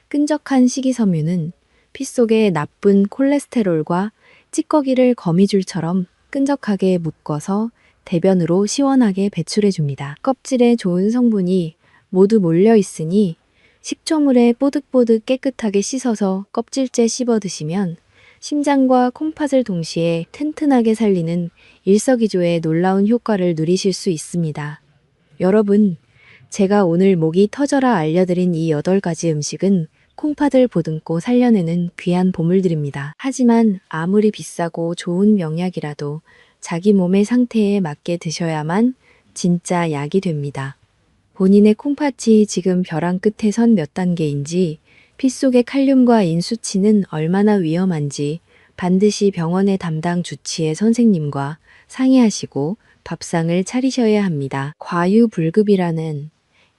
끈적한 식이섬유는 피 속의 나쁜 콜레스테롤과 찌꺼기를 거미줄처럼 끈적하게 묶어서 대변으로 시원하게 배출해줍니다. 껍질에 좋은 성분이 모두 몰려 있으니 식초물에 뽀득뽀득 깨끗하게 씻어서 껍질째 씹어 드시면 심장과 콩팥을 동시에 튼튼하게 살리는 일석이조의 놀라운 효과를 누리실 수 있습니다. 여러분, 제가 오늘 목이 터져라 알려드린 이 8가지 음식은 콩팥을 보듬고 살려내는 귀한 보물들입니다. 하지만 아무리 비싸고 좋은 명약이라도 자기 몸의 상태에 맞게 드셔야만 진짜 약이 됩니다. 본인의 콩팥이 지금 벼랑 끝에 선 몇 단계인지, 피 속의 칼륨과 인 수치는 얼마나 위험한지 반드시 병원의 담당 주치의 선생님과 상의하시고 밥상을 차리셔야 합니다. 과유불급이라는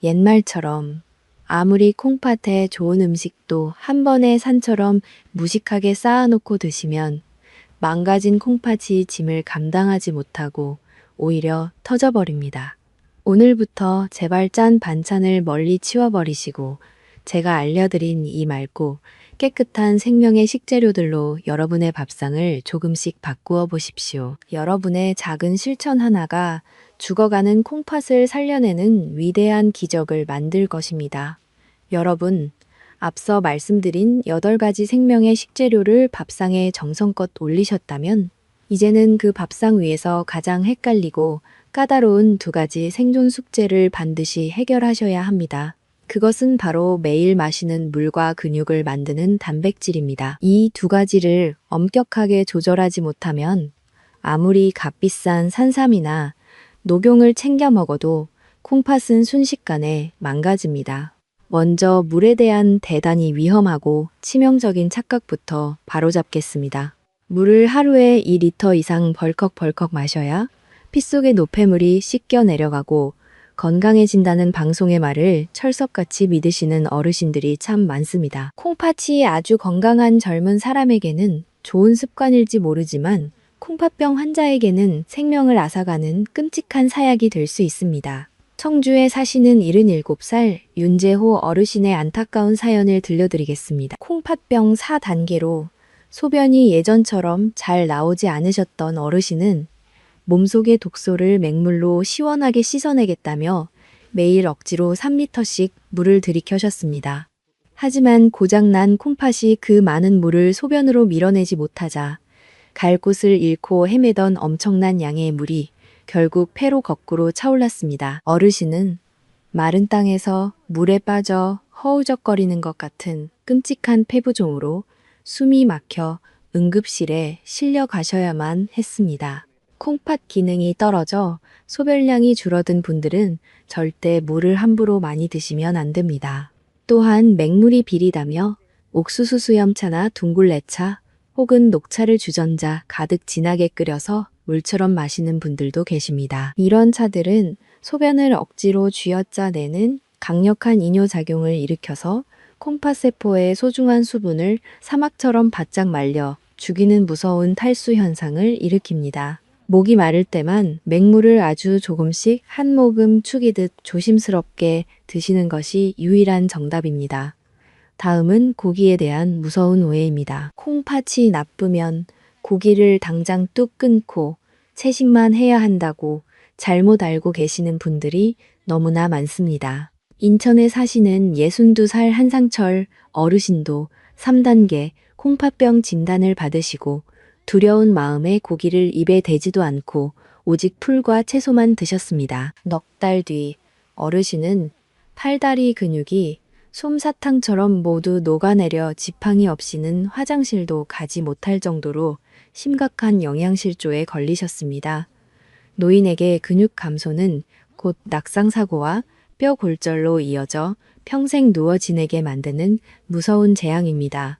옛말처럼 아무리 콩팥에 좋은 음식도 한 번에 산처럼 무식하게 쌓아놓고 드시면 망가진 콩팥이 짐을 감당하지 못하고 오히려 터져버립니다. 오늘부터 제발 짠 반찬을 멀리 치워버리시고 제가 알려드린 이 맑고 깨끗한 생명의 식재료들로 여러분의 밥상을 조금씩 바꾸어 보십시오. 여러분의 작은 실천 하나가 죽어가는 콩팥을 살려내는 위대한 기적을 만들 것입니다. 여러분, 앞서 말씀드린 8가지 생명의 식재료를 밥상에 정성껏 올리셨다면 이제는 그 밥상 위에서 가장 헷갈리고 까다로운 2가지 생존 숙제를 반드시 해결하셔야 합니다. 그것은 바로 매일 마시는 물과 근육을 만드는 단백질입니다. 이 2가지를 엄격하게 조절하지 못하면 아무리 값비싼 산삼이나 녹용을 챙겨 먹어도 콩팥은 순식간에 망가집니다. 먼저 물에 대한 대단히 위험하고 치명적인 착각부터 바로잡겠습니다. 물을 하루에 2리터 이상 벌컥벌컥 마셔야 피 속의 노폐물이 씻겨 내려가고 건강해진다는 방송의 말을 철석같이 믿으시는 어르신들이 참 많습니다. 콩팥이 아주 건강한 젊은 사람에게는 좋은 습관일지 모르지만 콩팥병 환자에게는 생명을 앗아가는 끔찍한 사약이 될 수 있습니다. 청주에 사시는 77살 윤재호 어르신의 안타까운 사연을 들려드리겠습니다. 콩팥병 4단계로 소변이 예전처럼 잘 나오지 않으셨던 어르신은 몸속의 독소를 맹물로 시원하게 씻어내겠다며 매일 억지로 3리터씩 물을 들이켜셨습니다. 하지만 고장난 콩팥이 그 많은 물을 소변으로 밀어내지 못하자 갈 곳을 잃고 헤매던 엄청난 양의 물이 결국 폐로 거꾸로 차올랐습니다. 어르신은 마른 땅에서 물에 빠져 허우적거리는 것 같은 끔찍한 폐부종으로 숨이 막혀 응급실에 실려 가셔야만 했습니다. 콩팥 기능이 떨어져 소변량이 줄어든 분들은 절대 물을 함부로 많이 드시면 안 됩니다. 또한 맹물이 비리다며 옥수수 수염차나 둥글레차 혹은 녹차를 주전자 가득 진하게 끓여서 물처럼 마시는 분들도 계십니다. 이런 차들은 소변을 억지로 쥐어짜내는 강력한 이뇨작용을 일으켜서 콩팥세포의 소중한 수분을 사막처럼 바짝 말려 죽이는 무서운 탈수 현상을 일으킵니다. 목이 마를 때만 맹물을 아주 조금씩 한 모금 축이듯 조심스럽게 드시는 것이 유일한 정답입니다. 다음은 고기에 대한 무서운 오해입니다. 콩팥이 나쁘면 고기를 당장 뚝 끊고 채식만 해야 한다고 잘못 알고 계시는 분들이 너무나 많습니다. 인천에 사시는 62살 한상철 어르신도 3단계 콩팥병 진단을 받으시고 두려운 마음에 고기를 입에 대지도 않고 오직 풀과 채소만 드셨습니다. 넉 달 뒤 어르신은 팔다리 근육이 솜사탕처럼 모두 녹아내려 지팡이 없이는 화장실도 가지 못할 정도로 심각한 영양실조에 걸리셨습니다. 노인에게 근육 감소는 곧 낙상사고와 뼈 골절로 이어져 평생 누워 지내게 만드는 무서운 재앙입니다.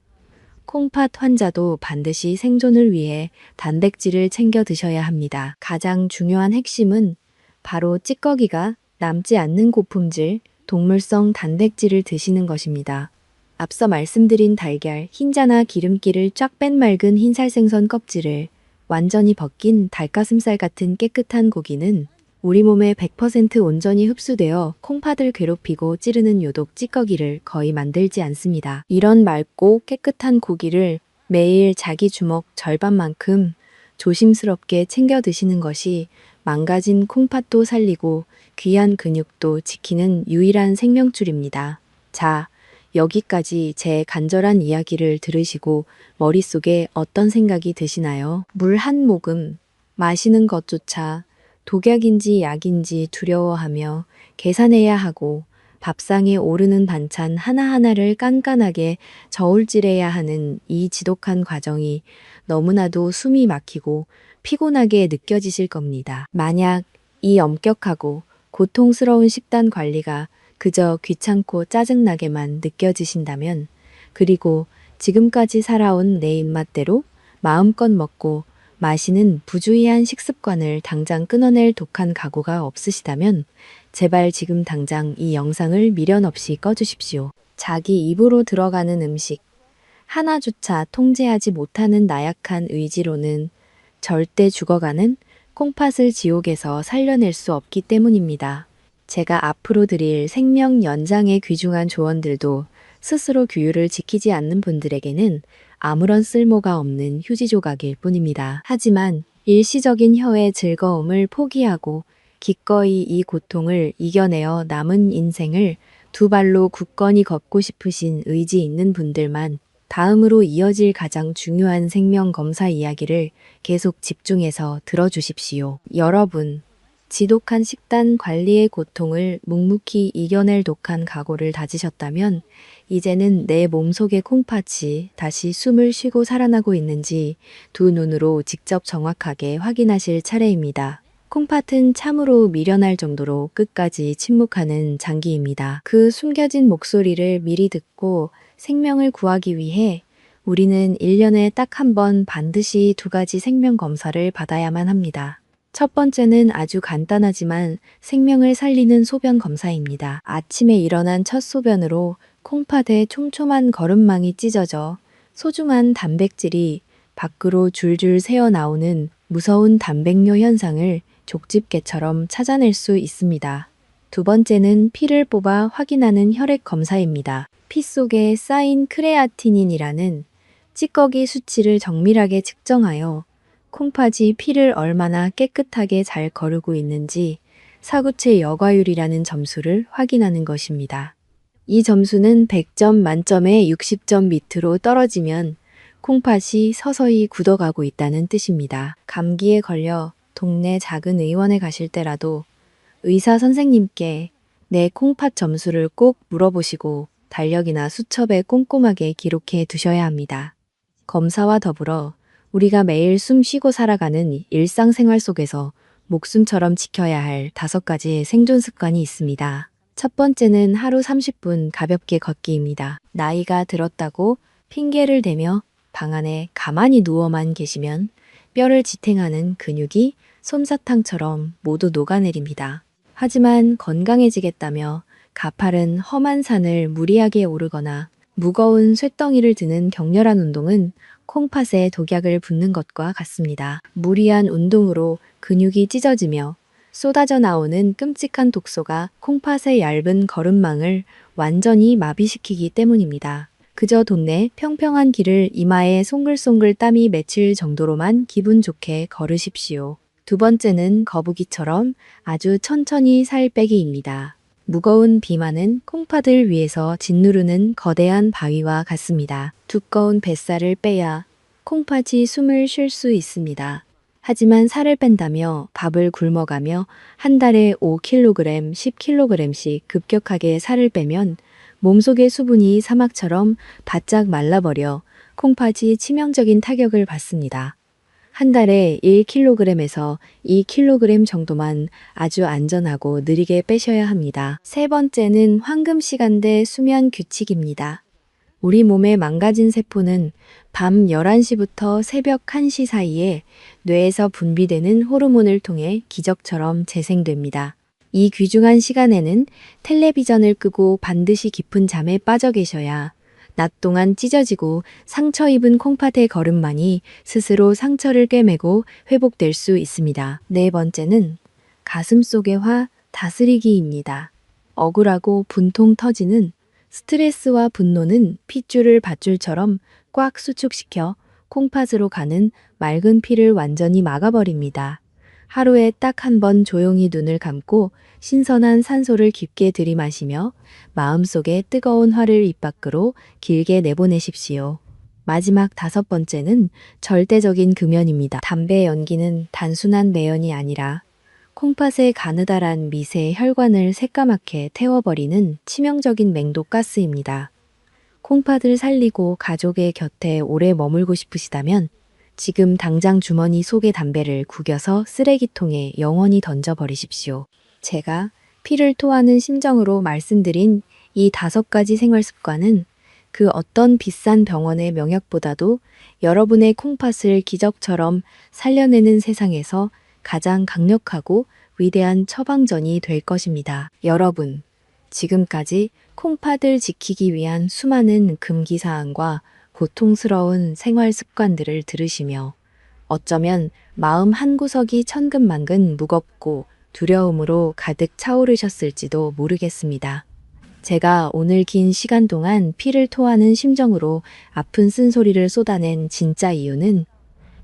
콩팥 환자도 반드시 생존을 위해 단백질을 챙겨 드셔야 합니다. 가장 중요한 핵심은 바로 찌꺼기가 남지 않는 고품질, 동물성 단백질을 드시는 것입니다. 앞서 말씀드린 달걀, 흰자나 기름기를 쫙 뺀 맑은 흰살 생선 껍질을 완전히 벗긴 닭가슴살 같은 깨끗한 고기는 우리 몸에 100% 온전히 흡수되어 콩팥을 괴롭히고 찌르는 요독 찌꺼기를 거의 만들지 않습니다. 이런 맑고 깨끗한 고기를 매일 자기 주먹 절반만큼 조심스럽게 챙겨 드시는 것이 망가진 콩팥도 살리고 귀한 근육도 지키는 유일한 생명줄입니다. 자, 여기까지 제 간절한 이야기를 들으시고 머릿속에 어떤 생각이 드시나요? 물 한 모금 마시는 것조차 독약인지 약인지 두려워하며 계산해야 하고 밥상에 오르는 반찬 하나하나를 깐깐하게 저울질해야 하는 이 지독한 과정이 너무나도 숨이 막히고 피곤하게 느껴지실 겁니다. 만약 이 엄격하고 고통스러운 식단 관리가 그저 귀찮고 짜증나게만 느껴지신다면, 그리고 지금까지 살아온 내 입맛대로 마음껏 먹고 마시는 부주의한 식습관을 당장 끊어낼 독한 각오가 없으시다면 제발 지금 당장 이 영상을 미련 없이 꺼주십시오. 자기 입으로 들어가는 음식 하나조차 통제하지 못하는 나약한 의지로는 절대 죽어가는 콩팥을 지옥에서 살려낼 수 없기 때문입니다. 제가 앞으로 드릴 생명 연장에 귀중한 조언들도 스스로 규율을 지키지 않는 분들에게는 아무런 쓸모가 없는 휴지 조각일 뿐입니다. 하지만 일시적인 혀의 즐거움을 포기하고 기꺼이 이 고통을 이겨내어 남은 인생을 두 발로 굳건히 걷고 싶으신 의지 있는 분들만 다음으로 이어질 가장 중요한 생명 검사 이야기를 계속 집중해서 들어주십시오. 여러분, 지독한 식단 관리의 고통을 묵묵히 이겨낼 독한 각오를 다지셨다면 이제는 내 몸속의 콩팥이 다시 숨을 쉬고 살아나고 있는지 두 눈으로 직접 정확하게 확인하실 차례입니다. 콩팥은 참으로 미련할 정도로 끝까지 침묵하는 장기입니다. 그 숨겨진 목소리를 미리 듣고 생명을 구하기 위해 우리는 1년에 딱 한 번 반드시 두 가지 생명 검사를 받아야만 합니다. 첫 번째는 아주 간단하지만 생명을 살리는 소변 검사입니다. 아침에 일어난 첫 소변으로 콩팥에 촘촘한 거름망이 찢어져 소중한 단백질이 밖으로 줄줄 새어나오는 무서운 단백뇨 현상을 족집게처럼 찾아낼 수 있습니다. 두 번째는 피를 뽑아 확인하는 혈액 검사입니다. 피 속에 쌓인 크레아티닌이라는 찌꺼기 수치를 정밀하게 측정하여 콩팥이 피를 얼마나 깨끗하게 잘 거르고 있는지 사구체 여과율이라는 점수를 확인하는 것입니다. 이 점수는 100점 만점에 60점 밑으로 떨어지면 콩팥이 서서히 굳어가고 있다는 뜻입니다. 감기에 걸려 동네 작은 의원에 가실 때라도 의사 선생님께 내 콩팥 점수를 꼭 물어보시고 달력이나 수첩에 꼼꼼하게 기록해 두셔야 합니다. 검사와 더불어 우리가 매일 숨 쉬고 살아가는 일상생활 속에서 목숨처럼 지켜야 할 5가지의 생존 습관이 있습니다. 첫 번째는 하루 30분 가볍게 걷기입니다. 나이가 들었다고 핑계를 대며 방 안에 가만히 누워만 계시면 뼈를 지탱하는 근육이 솜사탕처럼 모두 녹아내립니다. 하지만 건강해지겠다며 가파른 험한 산을 무리하게 오르거나 무거운 쇳덩이를 드는 격렬한 운동은 콩팥에 독약을 붓는 것과 같습니다. 무리한 운동으로 근육이 찢어지며 쏟아져 나오는 끔찍한 독소가 콩팥의 얇은 거름망을 완전히 마비시키기 때문입니다. 그저 동네 평평한 길을 이마에 송글송글 땀이 맺힐 정도로만 기분 좋게 걸으십시오. 두 번째는 거북이처럼 아주 천천히 살 빼기입니다. 무거운 비만은 콩팥을 위해서 짓누르는 거대한 바위와 같습니다. 두꺼운 뱃살을 빼야 콩팥이 숨을 쉴 수 있습니다. 하지만 살을 뺀다며 밥을 굶어가며 한 달에 5kg, 10kg씩 급격하게 살을 빼면 몸속의 수분이 사막처럼 바짝 말라버려 콩팥이 치명적인 타격을 받습니다. 한 달에 1kg에서 2kg 정도만 아주 안전하고 느리게 빼셔야 합니다. 세 번째는 황금 시간대 수면 규칙입니다. 우리 몸의 망가진 세포는 밤 11시부터 새벽 1시 사이에 뇌에서 분비되는 호르몬을 통해 기적처럼 재생됩니다. 이 귀중한 시간에는 텔레비전을 끄고 반드시 깊은 잠에 빠져 계셔야 낮 동안 찢어지고 상처 입은 콩팥의 거름만이 스스로 상처를 꿰매고 회복될 수 있습니다. 네 번째는 가슴 속의 화 다스리기입니다. 억울하고 분통 터지는 스트레스와 분노는 핏줄을 밧줄처럼 꽉 수축시켜 콩팥으로 가는 맑은 피를 완전히 막아버립니다. 하루에 딱 한 번 조용히 눈을 감고 신선한 산소를 깊게 들이마시며 마음속의 뜨거운 화를 입 밖으로 길게 내보내십시오. 마지막 5번째는 절대적인 금연입니다. 담배 연기는 단순한 매연이 아니라 콩팥의 가느다란 미세 혈관을 새까맣게 태워버리는 치명적인 맹독 가스입니다. 콩팥을 살리고 가족의 곁에 오래 머물고 싶으시다면 지금 당장 주머니 속의 담배를 구겨서 쓰레기통에 영원히 던져버리십시오. 제가 피를 토하는 심정으로 말씀드린 이 5가지 생활 습관은 그 어떤 비싼 병원의 명약보다도 여러분의 콩팥을 기적처럼 살려내는 세상에서 가장 강력하고 위대한 처방전이 될 것입니다. 여러분, 지금까지 콩팥을 지키기 위한 수많은 금기사항과 고통스러운 생활 습관들을 들으시며 어쩌면 마음 한구석이 천근만근 무겁고 두려움으로 가득 차오르셨을지도 모르겠습니다. 제가 오늘 긴 시간 동안 피를 토하는 심정으로 아픈 쓴소리를 쏟아낸 진짜 이유는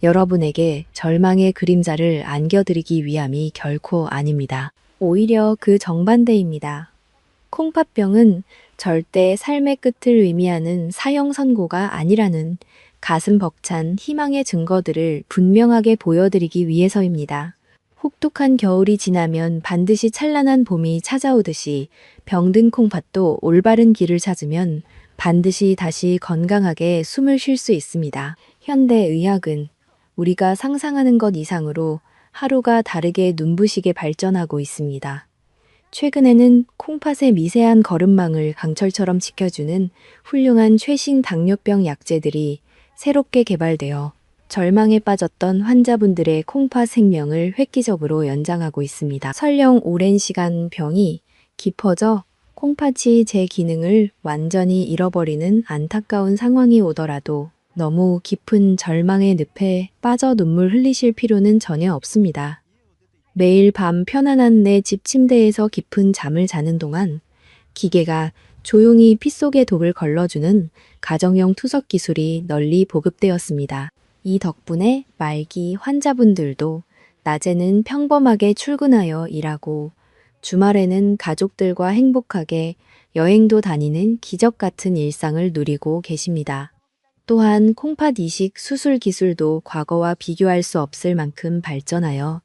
여러분에게 절망의 그림자를 안겨드리기 위함이 결코 아닙니다. 오히려 그 정반대입니다. 콩팥병은 절대 삶의 끝을 의미하는 사형 선고가 아니라는 가슴 벅찬 희망의 증거들을 분명하게 보여드리기 위해서입니다. 혹독한 겨울이 지나면 반드시 찬란한 봄이 찾아오듯이 병든 콩팥도 올바른 길을 찾으면 반드시 다시 건강하게 숨을 쉴 수 있습니다. 현대 의학은 우리가 상상하는 것 이상으로 하루가 다르게 눈부시게 발전하고 있습니다. 최근에는 콩팥의 미세한 거름망을 강철처럼 지켜주는 훌륭한 최신 당뇨병 약제들이 새롭게 개발되어 절망에 빠졌던 환자분들의 콩팥 생명을 획기적으로 연장하고 있습니다. 설령 오랜 시간 병이 깊어져 콩팥이 제 기능을 완전히 잃어버리는 안타까운 상황이 오더라도 너무 깊은 절망의 늪에 빠져 눈물 흘리실 필요는 전혀 없습니다. 매일 밤 편안한 내 집 침대에서 깊은 잠을 자는 동안 기계가 조용히 피 속에 독을 걸러주는 가정용 투석 기술이 널리 보급되었습니다. 이 덕분에 말기 환자분들도 낮에는 평범하게 출근하여 일하고 주말에는 가족들과 행복하게 여행도 다니는 기적 같은 일상을 누리고 계십니다. 또한 콩팥 이식 수술 기술도 과거와 비교할 수 없을 만큼 발전하여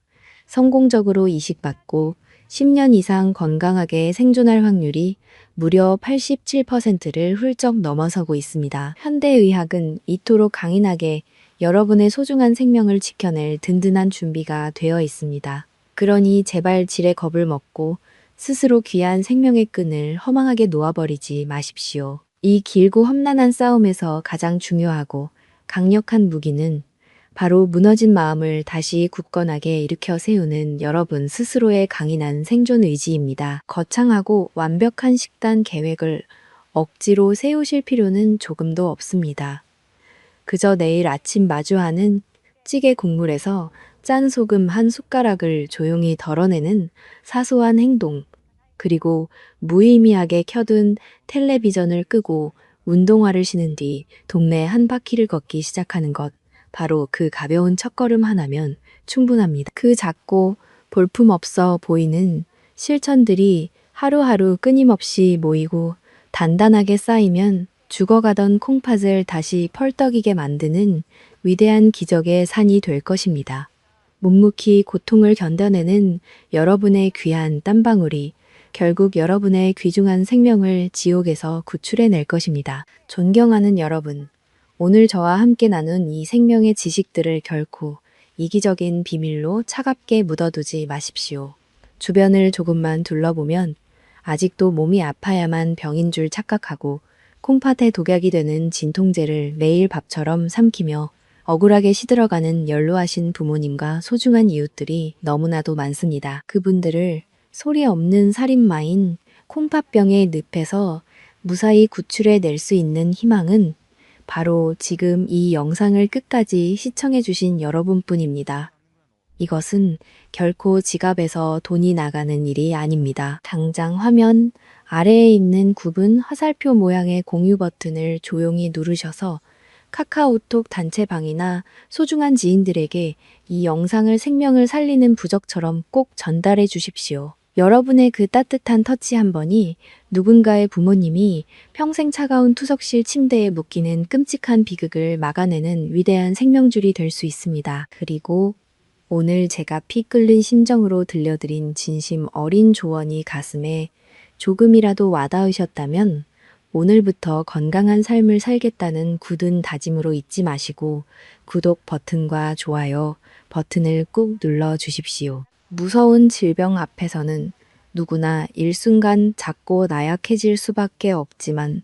성공적으로 이식받고 10년 이상 건강하게 생존할 확률이 무려 87%를 훌쩍 넘어서고 있습니다. 현대의학은 이토록 강인하게 여러분의 소중한 생명을 지켜낼 든든한 준비가 되어 있습니다. 그러니 제발 질의 겁을 먹고 스스로 귀한 생명의 끈을 허망하게 놓아버리지 마십시오. 이 길고 험난한 싸움에서 가장 중요하고 강력한 무기는 바로 무너진 마음을 다시 굳건하게 일으켜 세우는 여러분 스스로의 강인한 생존 의지입니다. 거창하고 완벽한 식단 계획을 억지로 세우실 필요는 조금도 없습니다. 그저 내일 아침 마주하는 찌개 국물에서 짠 소금 한 숟가락을 조용히 덜어내는 사소한 행동, 그리고 무의미하게 켜둔 텔레비전을 끄고 운동화를 신은 뒤 동네 한 바퀴를 걷기 시작하는 것, 바로 그 가벼운 첫걸음 하나면 충분합니다. 그 작고 볼품없어 보이는 실천들이 하루하루 끊임없이 모이고 단단하게 쌓이면 죽어가던 콩팥을 다시 펄떡이게 만드는 위대한 기적의 산이 될 것입니다. 묵묵히 고통을 견뎌내는 여러분의 귀한 땀방울이 결국 여러분의 귀중한 생명을 지옥에서 구출해낼 것입니다. 존경하는 여러분, 오늘 저와 함께 나눈 이 생명의 지식들을 결코 이기적인 비밀로 차갑게 묻어두지 마십시오. 주변을 조금만 둘러보면 아직도 몸이 아파야만 병인 줄 착각하고 콩팥에 독약이 되는 진통제를 매일 밥처럼 삼키며 억울하게 시들어가는 연로하신 부모님과 소중한 이웃들이 너무나도 많습니다. 그분들을 소리 없는 살인마인 콩팥병의 늪에서 무사히 구출해낼 수 있는 희망은 바로 지금 이 영상을 끝까지 시청해주신 여러분뿐입니다. 이것은 결코 지갑에서 돈이 나가는 일이 아닙니다. 당장 화면 아래에 있는 굽은 화살표 모양의 공유 버튼을 조용히 누르셔서 카카오톡 단체방이나 소중한 지인들에게 이 영상을 생명을 살리는 부적처럼 꼭 전달해 주십시오. 여러분의 그 따뜻한 터치 한 번이 누군가의 부모님이 평생 차가운 투석실 침대에 묶이는 끔찍한 비극을 막아내는 위대한 생명줄이 될 수 있습니다. 그리고 오늘 제가 피 끓는 심정으로 들려드린 진심 어린 조언이 가슴에 조금이라도 와닿으셨다면 오늘부터 건강한 삶을 살겠다는 굳은 다짐으로 잊지 마시고 구독 버튼과 좋아요 버튼을 꾹 눌러 주십시오. 무서운 질병 앞에서는 누구나 일순간 작고 나약해질 수밖에 없지만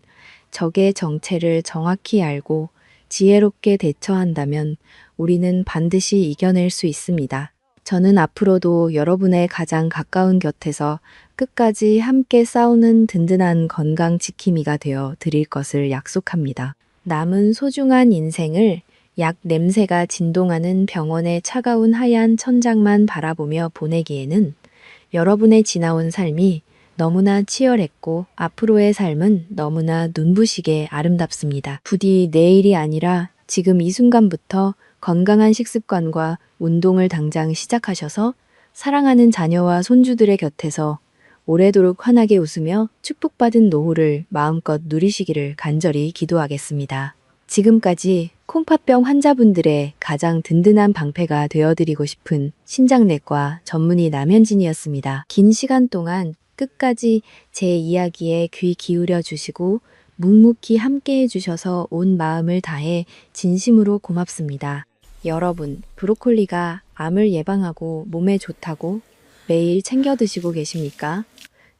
적의 정체를 정확히 알고 지혜롭게 대처한다면 우리는 반드시 이겨낼 수 있습니다. 저는 앞으로도 여러분의 가장 가까운 곁에서 끝까지 함께 싸우는 든든한 건강 지킴이가 되어 드릴 것을 약속합니다. 남은 소중한 인생을 약 냄새가 진동하는 병원의 차가운 하얀 천장만 바라보며 보내기에는 여러분의 지나온 삶이 너무나 치열했고 앞으로의 삶은 너무나 눈부시게 아름답습니다. 부디 내일이 아니라 지금 이 순간부터 건강한 식습관과 운동을 당장 시작하셔서 사랑하는 자녀와 손주들의 곁에서 오래도록 환하게 웃으며 축복받은 노후를 마음껏 누리시기를 간절히 기도하겠습니다. 지금까지 콩팥병 환자분들의 가장 든든한 방패가 되어드리고 싶은 신장내과 전문의 남현진이었습니다. 긴 시간 동안 끝까지 제 이야기에 귀 기울여 주시고 묵묵히 함께 해주셔서 온 마음을 다해 진심으로 고맙습니다. 여러분, 브로콜리가 암을 예방하고 몸에 좋다고 매일 챙겨 드시고 계십니까?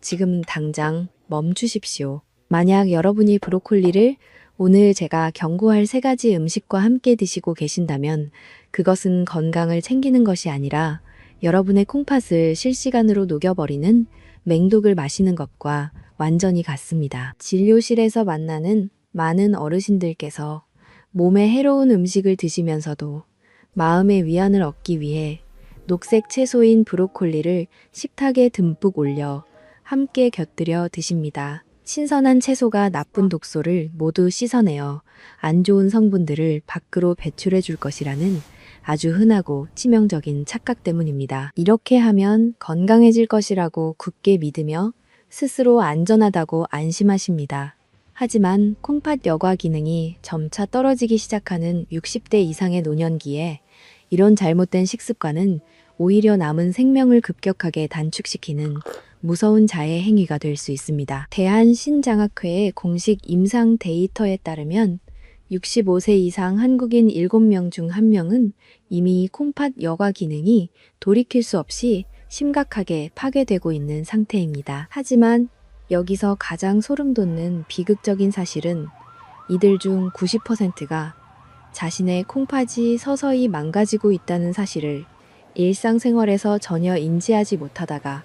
지금 당장 멈추십시오. 만약 여러분이 브로콜리를 오늘 제가 경고할 3가지 음식과 함께 드시고 계신다면 그것은 건강을 챙기는 것이 아니라 여러분의 콩팥을 실시간으로 녹여버리는 맹독을 마시는 것과 완전히 같습니다. 진료실에서 만나는 많은 어르신들께서 몸에 해로운 음식을 드시면서도 마음의 위안을 얻기 위해 녹색 채소인 브로콜리를 식탁에 듬뿍 올려 함께 곁들여 드십니다. 신선한 채소가 나쁜 독소를 모두 씻어내어 안 좋은 성분들을 밖으로 배출해 줄 것이라는 아주 흔하고 치명적인 착각 때문입니다. 이렇게 하면 건강해질 것이라고 굳게 믿으며 스스로 안전하다고 안심하십니다. 하지만 콩팥 여과 기능이 점차 떨어지기 시작하는 60대 이상의 노년기에 이런 잘못된 식습관은 오히려 남은 생명을 급격하게 단축시키는 무서운 자해 행위가 될 수 있습니다. 대한신장학회의 공식 임상 데이터에 따르면 65세 이상 한국인 7명 중 1명은 이미 콩팥 여과 기능이 돌이킬 수 없이 심각하게 파괴되고 있는 상태입니다. 하지만 여기서 가장 소름 돋는 비극적인 사실은 이들 중 90%가 자신의 콩팥이 서서히 망가지고 있다는 사실을 일상생활에서 전혀 인지하지 못하다가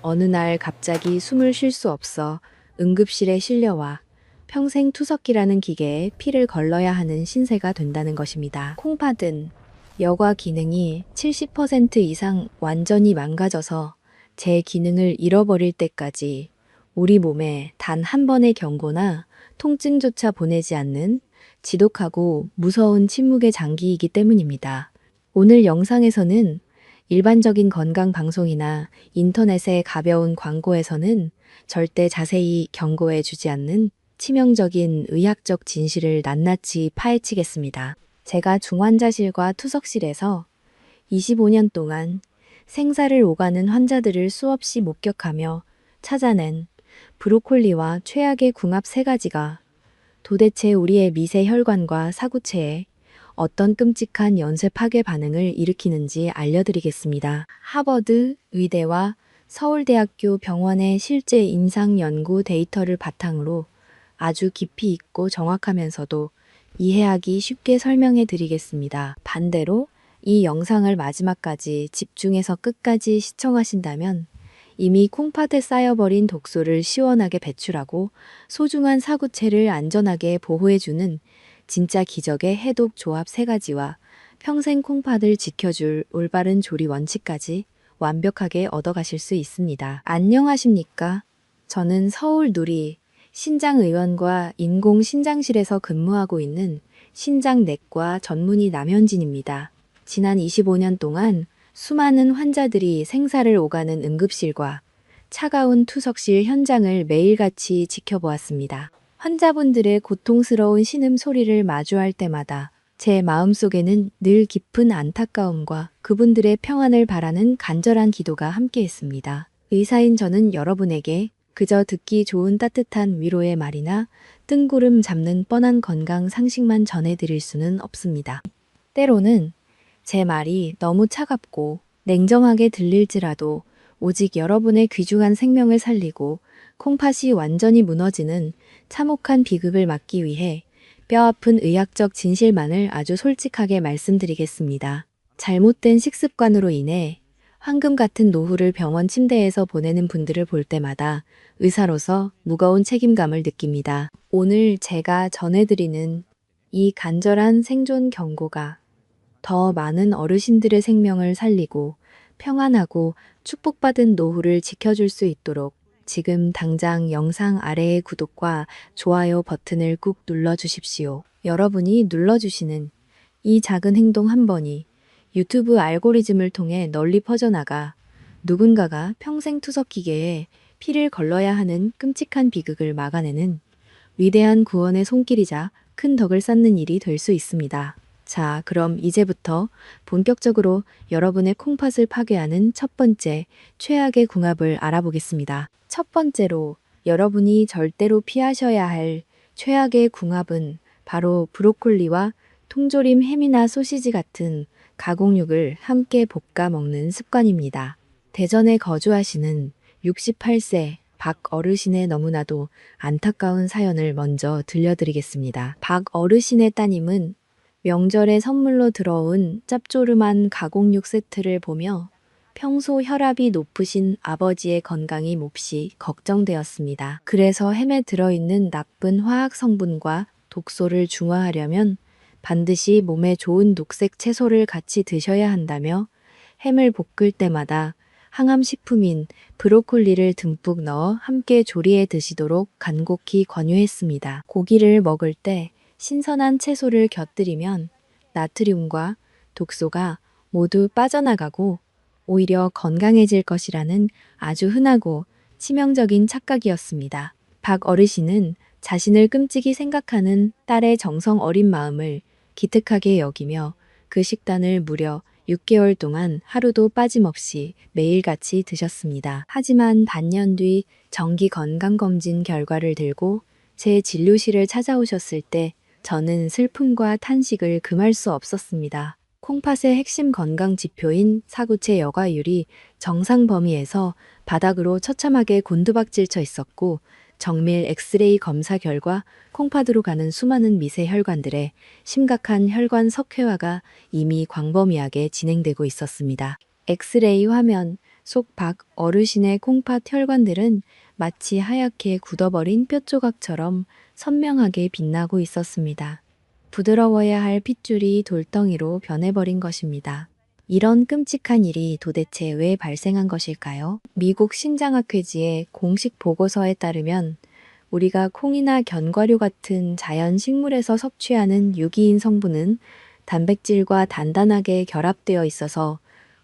어느 날 갑자기 숨을 쉴 수 없어 응급실에 실려와 평생 투석기라는 기계에 피를 걸러야 하는 신세가 된다는 것입니다. 콩팥은 여과 기능이 70% 이상 완전히 망가져서 제 기능을 잃어버릴 때까지 우리 몸에 단 한 번의 경고나 통증조차 보내지 않는 지독하고 무서운 침묵의 장기이기 때문입니다. 오늘 영상에서는 일반적인 건강 방송이나 인터넷의 가벼운 광고에서는 절대 자세히 경고해 주지 않는 치명적인 의학적 진실을 낱낱이 파헤치겠습니다. 제가 중환자실과 투석실에서 25년 동안 생사를 오가는 환자들을 수없이 목격하며 찾아낸 브로콜리와 최악의 궁합 3가지가 도대체 우리의 미세 혈관과 사구체에 어떤 끔찍한 연쇄 파괴 반응을 일으키는지 알려드리겠습니다. 하버드 의대와 서울대학교 병원의 실제 임상 연구 데이터를 바탕으로 아주 깊이 있고 정확하면서도 이해하기 쉽게 설명해 드리겠습니다. 반대로 이 영상을 마지막까지 집중해서 끝까지 시청하신다면 이미 콩팥에 쌓여버린 독소를 시원하게 배출하고 소중한 사구체를 안전하게 보호해주는 진짜 기적의 해독 조합 3가지와 평생 콩팥을 지켜줄 올바른 조리 원칙까지 완벽하게 얻어가실 수 있습니다. 안녕하십니까? 저는 서울 누리 신장의원과 인공신장실에서 근무하고 있는 신장내과 전문의 남현진입니다. 지난 25년 동안 수많은 환자들이 생사를 오가는 응급실과 차가운 투석실 현장을 매일같이 지켜보았습니다. 환자분들의 고통스러운 신음소리를 마주할 때마다 제 마음속에는 늘 깊은 안타까움과 그분들의 평안을 바라는 간절한 기도가 함께했습니다. 의사인 저는 여러분에게 그저 듣기 좋은 따뜻한 위로의 말이나 뜬구름 잡는 뻔한 건강 상식만 전해드릴 수는 없습니다. 때로는 제 말이 너무 차갑고 냉정하게 들릴지라도 오직 여러분의 귀중한 생명을 살리고 콩팥이 완전히 무너지는 참혹한 비극을 막기 위해 뼈아픈 의학적 진실만을 아주 솔직하게 말씀드리겠습니다. 잘못된 식습관으로 인해 황금 같은 노후를 병원 침대에서 보내는 분들을 볼 때마다 의사로서 무거운 책임감을 느낍니다. 오늘 제가 전해드리는 이 간절한 생존 경고가 더 많은 어르신들의 생명을 살리고 평안하고 축복받은 노후를 지켜줄 수 있도록 지금 당장 영상 아래의 구독과 좋아요 버튼을 꾹 눌러주십시오. 여러분이 눌러주시는 이 작은 행동 한 번이 유튜브 알고리즘을 통해 널리 퍼져나가 누군가가 평생 투석기계에 피를 걸러야 하는 끔찍한 비극을 막아내는 위대한 구원의 손길이자 큰 덕을 쌓는 일이 될 수 있습니다. 자, 그럼 이제부터 본격적으로 여러분의 콩팥을 파괴하는 첫 번째 최악의 궁합을 알아보겠습니다. 첫 번째로 여러분이 절대로 피하셔야 할 최악의 궁합은 바로 브로콜리와 통조림 햄이나 소시지 같은 가공육을 함께 볶아 먹는 습관입니다. 대전에 거주하시는 68세 박 어르신의 너무나도 안타까운 사연을 먼저 들려드리겠습니다. 박 어르신의 따님은 명절에 선물로 들어온 짭조름한 가공육 세트를 보며 평소 혈압이 높으신 아버지의 건강이 몹시 걱정되었습니다. 그래서 햄에 들어있는 나쁜 화학 성분과 독소를 중화하려면 반드시 몸에 좋은 녹색 채소를 같이 드셔야 한다며 햄을 볶을 때마다 항암식품인 브로콜리를 듬뿍 넣어 함께 조리해 드시도록 간곡히 권유했습니다. 고기를 먹을 때 신선한 채소를 곁들이면 나트륨과 독소가 모두 빠져나가고 오히려 건강해질 것이라는 아주 흔하고 치명적인 착각이었습니다. 박 어르신은 자신을 끔찍이 생각하는 딸의 정성 어린 마음을 기특하게 여기며 그 식단을 무려 6개월 동안 하루도 빠짐없이 매일같이 드셨습니다. 하지만 반년 뒤 정기 건강검진 결과를 들고 제 진료실을 찾아오셨을 때 저는 슬픔과 탄식을 금할 수 없었습니다. 콩팥의 핵심 건강 지표인 사구체 여과율이 정상 범위에서 바닥으로 처참하게 곤두박질쳐 있었고 정밀 엑스레이 검사 결과 콩팥으로 가는 수많은 미세 혈관들의 심각한 혈관 석회화가 이미 광범위하게 진행되고 있었습니다. 엑스레이 화면 속 박 어르신의 콩팥 혈관들은 마치 하얗게 굳어버린 뼈 조각처럼 선명하게 빛나고 있었습니다. 부드러워야 할 핏줄이 돌덩이로 변해버린 것입니다. 이런 끔찍한 일이 도대체 왜 발생한 것일까요? 미국 신장학회지의 공식 보고서에 따르면 우리가 콩이나 견과류 같은 자연 식물에서 섭취하는 유기인 성분은 단백질과 단단하게 결합되어 있어서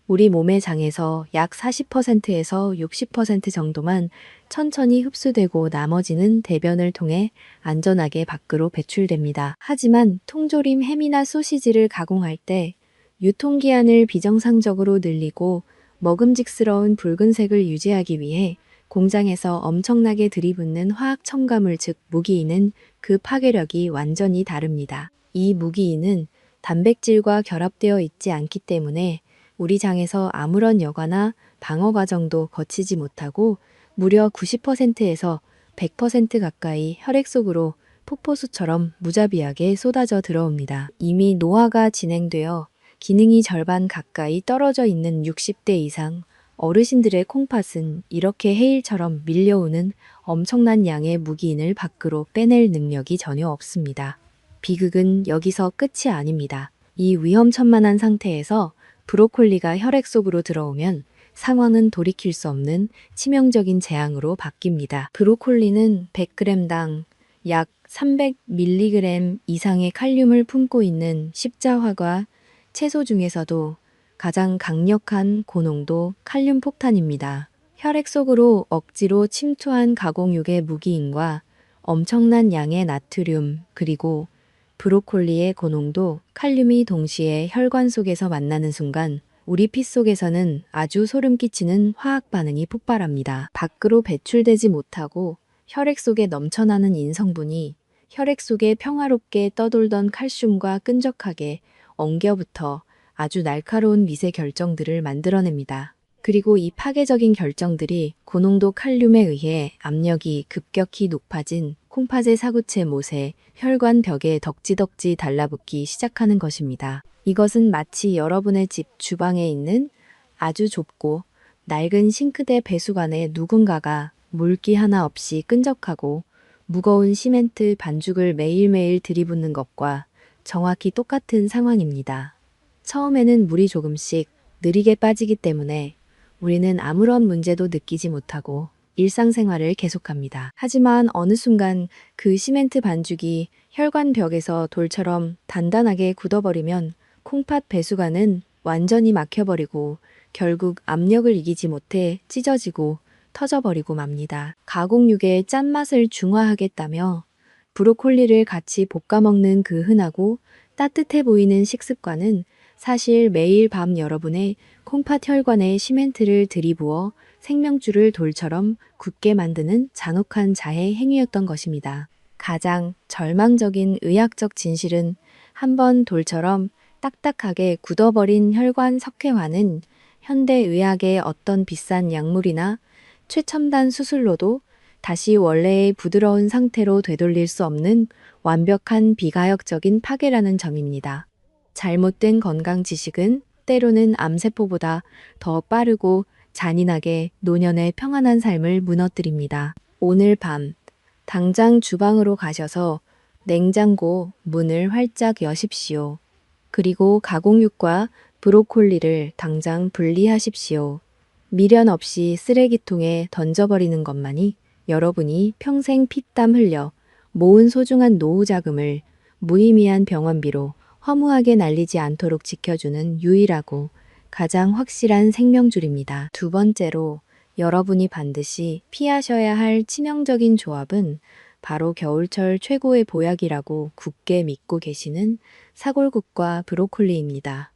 우리 몸의 장에서 약 40%에서 60% 정도만 천천히 흡수되고 나머지는 대변을 통해 안전하게 밖으로 배출됩니다. 하지만 통조림 햄이나 소시지를 가공할 때 유통기한을 비정상적으로 늘리고 먹음직스러운 붉은색을 유지하기 위해 공장에서 엄청나게 들이붓는 화학 첨가물 즉 무기인은 그 파괴력이 완전히 다릅니다. 이 무기인은 단백질과 결합되어 있지 않기 때문에 우리 장에서 아무런 여과나 방어 과정도 거치지 못하고 무려 90%에서 100% 가까이 혈액 속으로 폭포수처럼 무자비하게 쏟아져 들어옵니다. 이미 노화가 진행되어 기능이 절반 가까이 떨어져 있는 60대 이상 어르신들의 콩팥은 이렇게 해일처럼 밀려오는 엄청난 양의 무기인을 밖으로 빼낼 능력이 전혀 없습니다. 비극은 여기서 끝이 아닙니다. 이 위험천만한 상태에서 브로콜리가 혈액 속으로 들어오면 상황은 돌이킬 수 없는 치명적인 재앙으로 바뀝니다. 브로콜리는 100g당 약 300mg 이상의 칼륨을 품고 있는 십자화과 채소 중에서도 가장 강력한 고농도 칼륨 폭탄입니다. 혈액 속으로 억지로 침투한 가공육의 무기인과 엄청난 양의 나트륨 그리고 브로콜리의 고농도 칼륨이 동시에 혈관 속에서 만나는 순간 우리 피 속에서는 아주 소름 끼치는 화학 반응이 폭발합니다. 밖으로 배출되지 못하고 혈액 속에 넘쳐나는 인성분이 혈액 속에 평화롭게 떠돌던 칼슘과 끈적하게 엉겨붙어 아주 날카로운 미세 결정들을 만들어냅니다. 그리고 이 파괴적인 결정들이 고농도 칼륨에 의해 압력이 급격히 높아진 콩팥의 사구체 못에 혈관 벽에 덕지덕지 달라붙기 시작하는 것입니다. 이것은 마치 여러분의 집 주방에 있는 아주 좁고 낡은 싱크대 배수관에 누군가가 물기 하나 없이 끈적하고 무거운 시멘트 반죽을 매일매일 들이붓는 것과 정확히 똑같은 상황입니다. 처음에는 물이 조금씩 느리게 빠지기 때문에 우리는 아무런 문제도 느끼지 못하고 일상생활을 계속합니다. 하지만 어느 순간 그 시멘트 반죽이 혈관 벽에서 돌처럼 단단하게 굳어버리면 콩팥 배수관은 완전히 막혀버리고 결국 압력을 이기지 못해 찢어지고 터져버리고 맙니다. 가공육의 짠맛을 중화하겠다며 브로콜리를 같이 볶아 먹는 그 흔하고 따뜻해 보이는 식습관은 사실 매일 밤 여러분의 콩팥 혈관에 시멘트를 들이부어 생명줄을 돌처럼 굳게 만드는 잔혹한 자해 행위였던 것입니다. 가장 절망적인 의학적 진실은 한번 돌처럼 딱딱하게 굳어버린 혈관 석회화는 현대의학의 어떤 비싼 약물이나 최첨단 수술로도 다시 원래의 부드러운 상태로 되돌릴 수 없는 완벽한 비가역적인 파괴라는 점입니다. 잘못된 건강 지식은 때로는 암세포보다 더 빠르고 잔인하게 노년의 평안한 삶을 무너뜨립니다. 오늘 밤 당장 주방으로 가셔서 냉장고 문을 활짝 여십시오. 그리고 가공육과 브로콜리를 당장 분리하십시오. 미련 없이 쓰레기통에 던져버리는 것만이 여러분이 평생 피땀 흘려 모은 소중한 노후 자금을 무의미한 병원비로 허무하게 날리지 않도록 지켜주는 유일하고 가장 확실한 생명줄입니다. 두 번째로 여러분이 반드시 피하셔야 할 치명적인 조합은 바로 겨울철 최고의 보약이라고 굳게 믿고 계시는 사골국과 브로콜리입니다.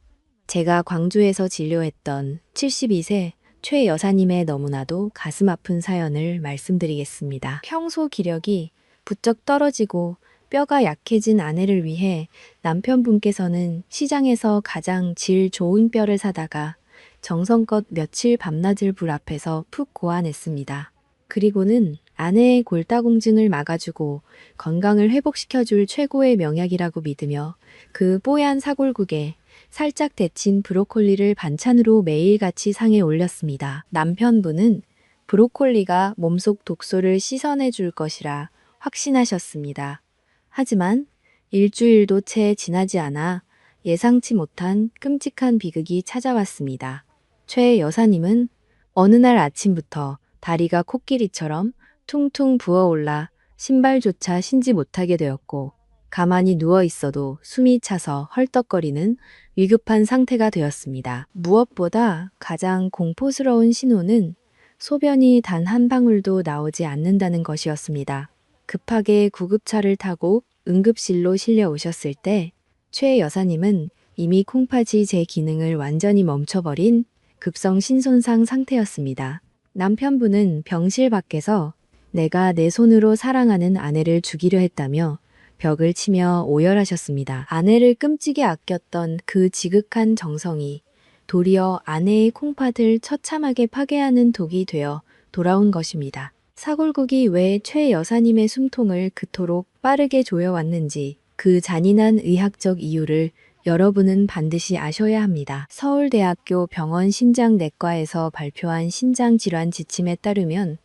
제가 광주에서 진료했던 72세 최 여사님의 너무나도 가슴 아픈 사연을 말씀드리겠습니다. 평소 기력이 부쩍 떨어지고 뼈가 약해진 아내를 위해 남편분께서는 시장에서 가장 질 좋은 뼈를 사다가 정성껏 며칠 밤낮을 불 앞에서 푹 고아냈습니다. 그리고는 아내의 골다공증을 막아주고 건강을 회복시켜줄 최고의 명약이라고 믿으며 그 뽀얀 사골국에 살짝 데친 브로콜리를 반찬으로 매일같이 상에 올렸습니다. 남편분은 브로콜리가 몸속 독소를 씻어내 줄 것이라 확신하셨습니다. 하지만 일주일도 채 지나지 않아 예상치 못한 끔찍한 비극이 찾아왔습니다. 최 여사님은 어느 날 아침부터 다리가 코끼리처럼 퉁퉁 부어올라 신발조차 신지 못하게 되었고 가만히 누워 있어도 숨이 차서 헐떡거리는 위급한 상태가 되었습니다. 무엇보다 가장 공포스러운 신호는 소변이 단 한 방울도 나오지 않는다는 것이었습니다. 급하게 구급차를 타고 응급실로 실려 오셨을 때 최 여사님은 이미 콩팥이 제 기능을 완전히 멈춰버린 급성 신손상 상태였습니다. 남편분은 병실 밖에서 내가 내 손으로 사랑하는 아내를 죽이려 했다며 벽을 치며 오열하셨습니다. 아내를 끔찍이 아꼈던 그 지극한 정성이 도리어 아내의 콩팥을 처참하게 파괴하는 독이 되어 돌아온 것입니다. 사골국이 왜 최 여사님의 숨통을 그토록 빠르게 조여왔는지 그 잔인한 의학적 이유를 여러분은 반드시 아셔야 합니다. 서울대학교 병원 신장내과에서 발표한 신장질환 지침에 따르면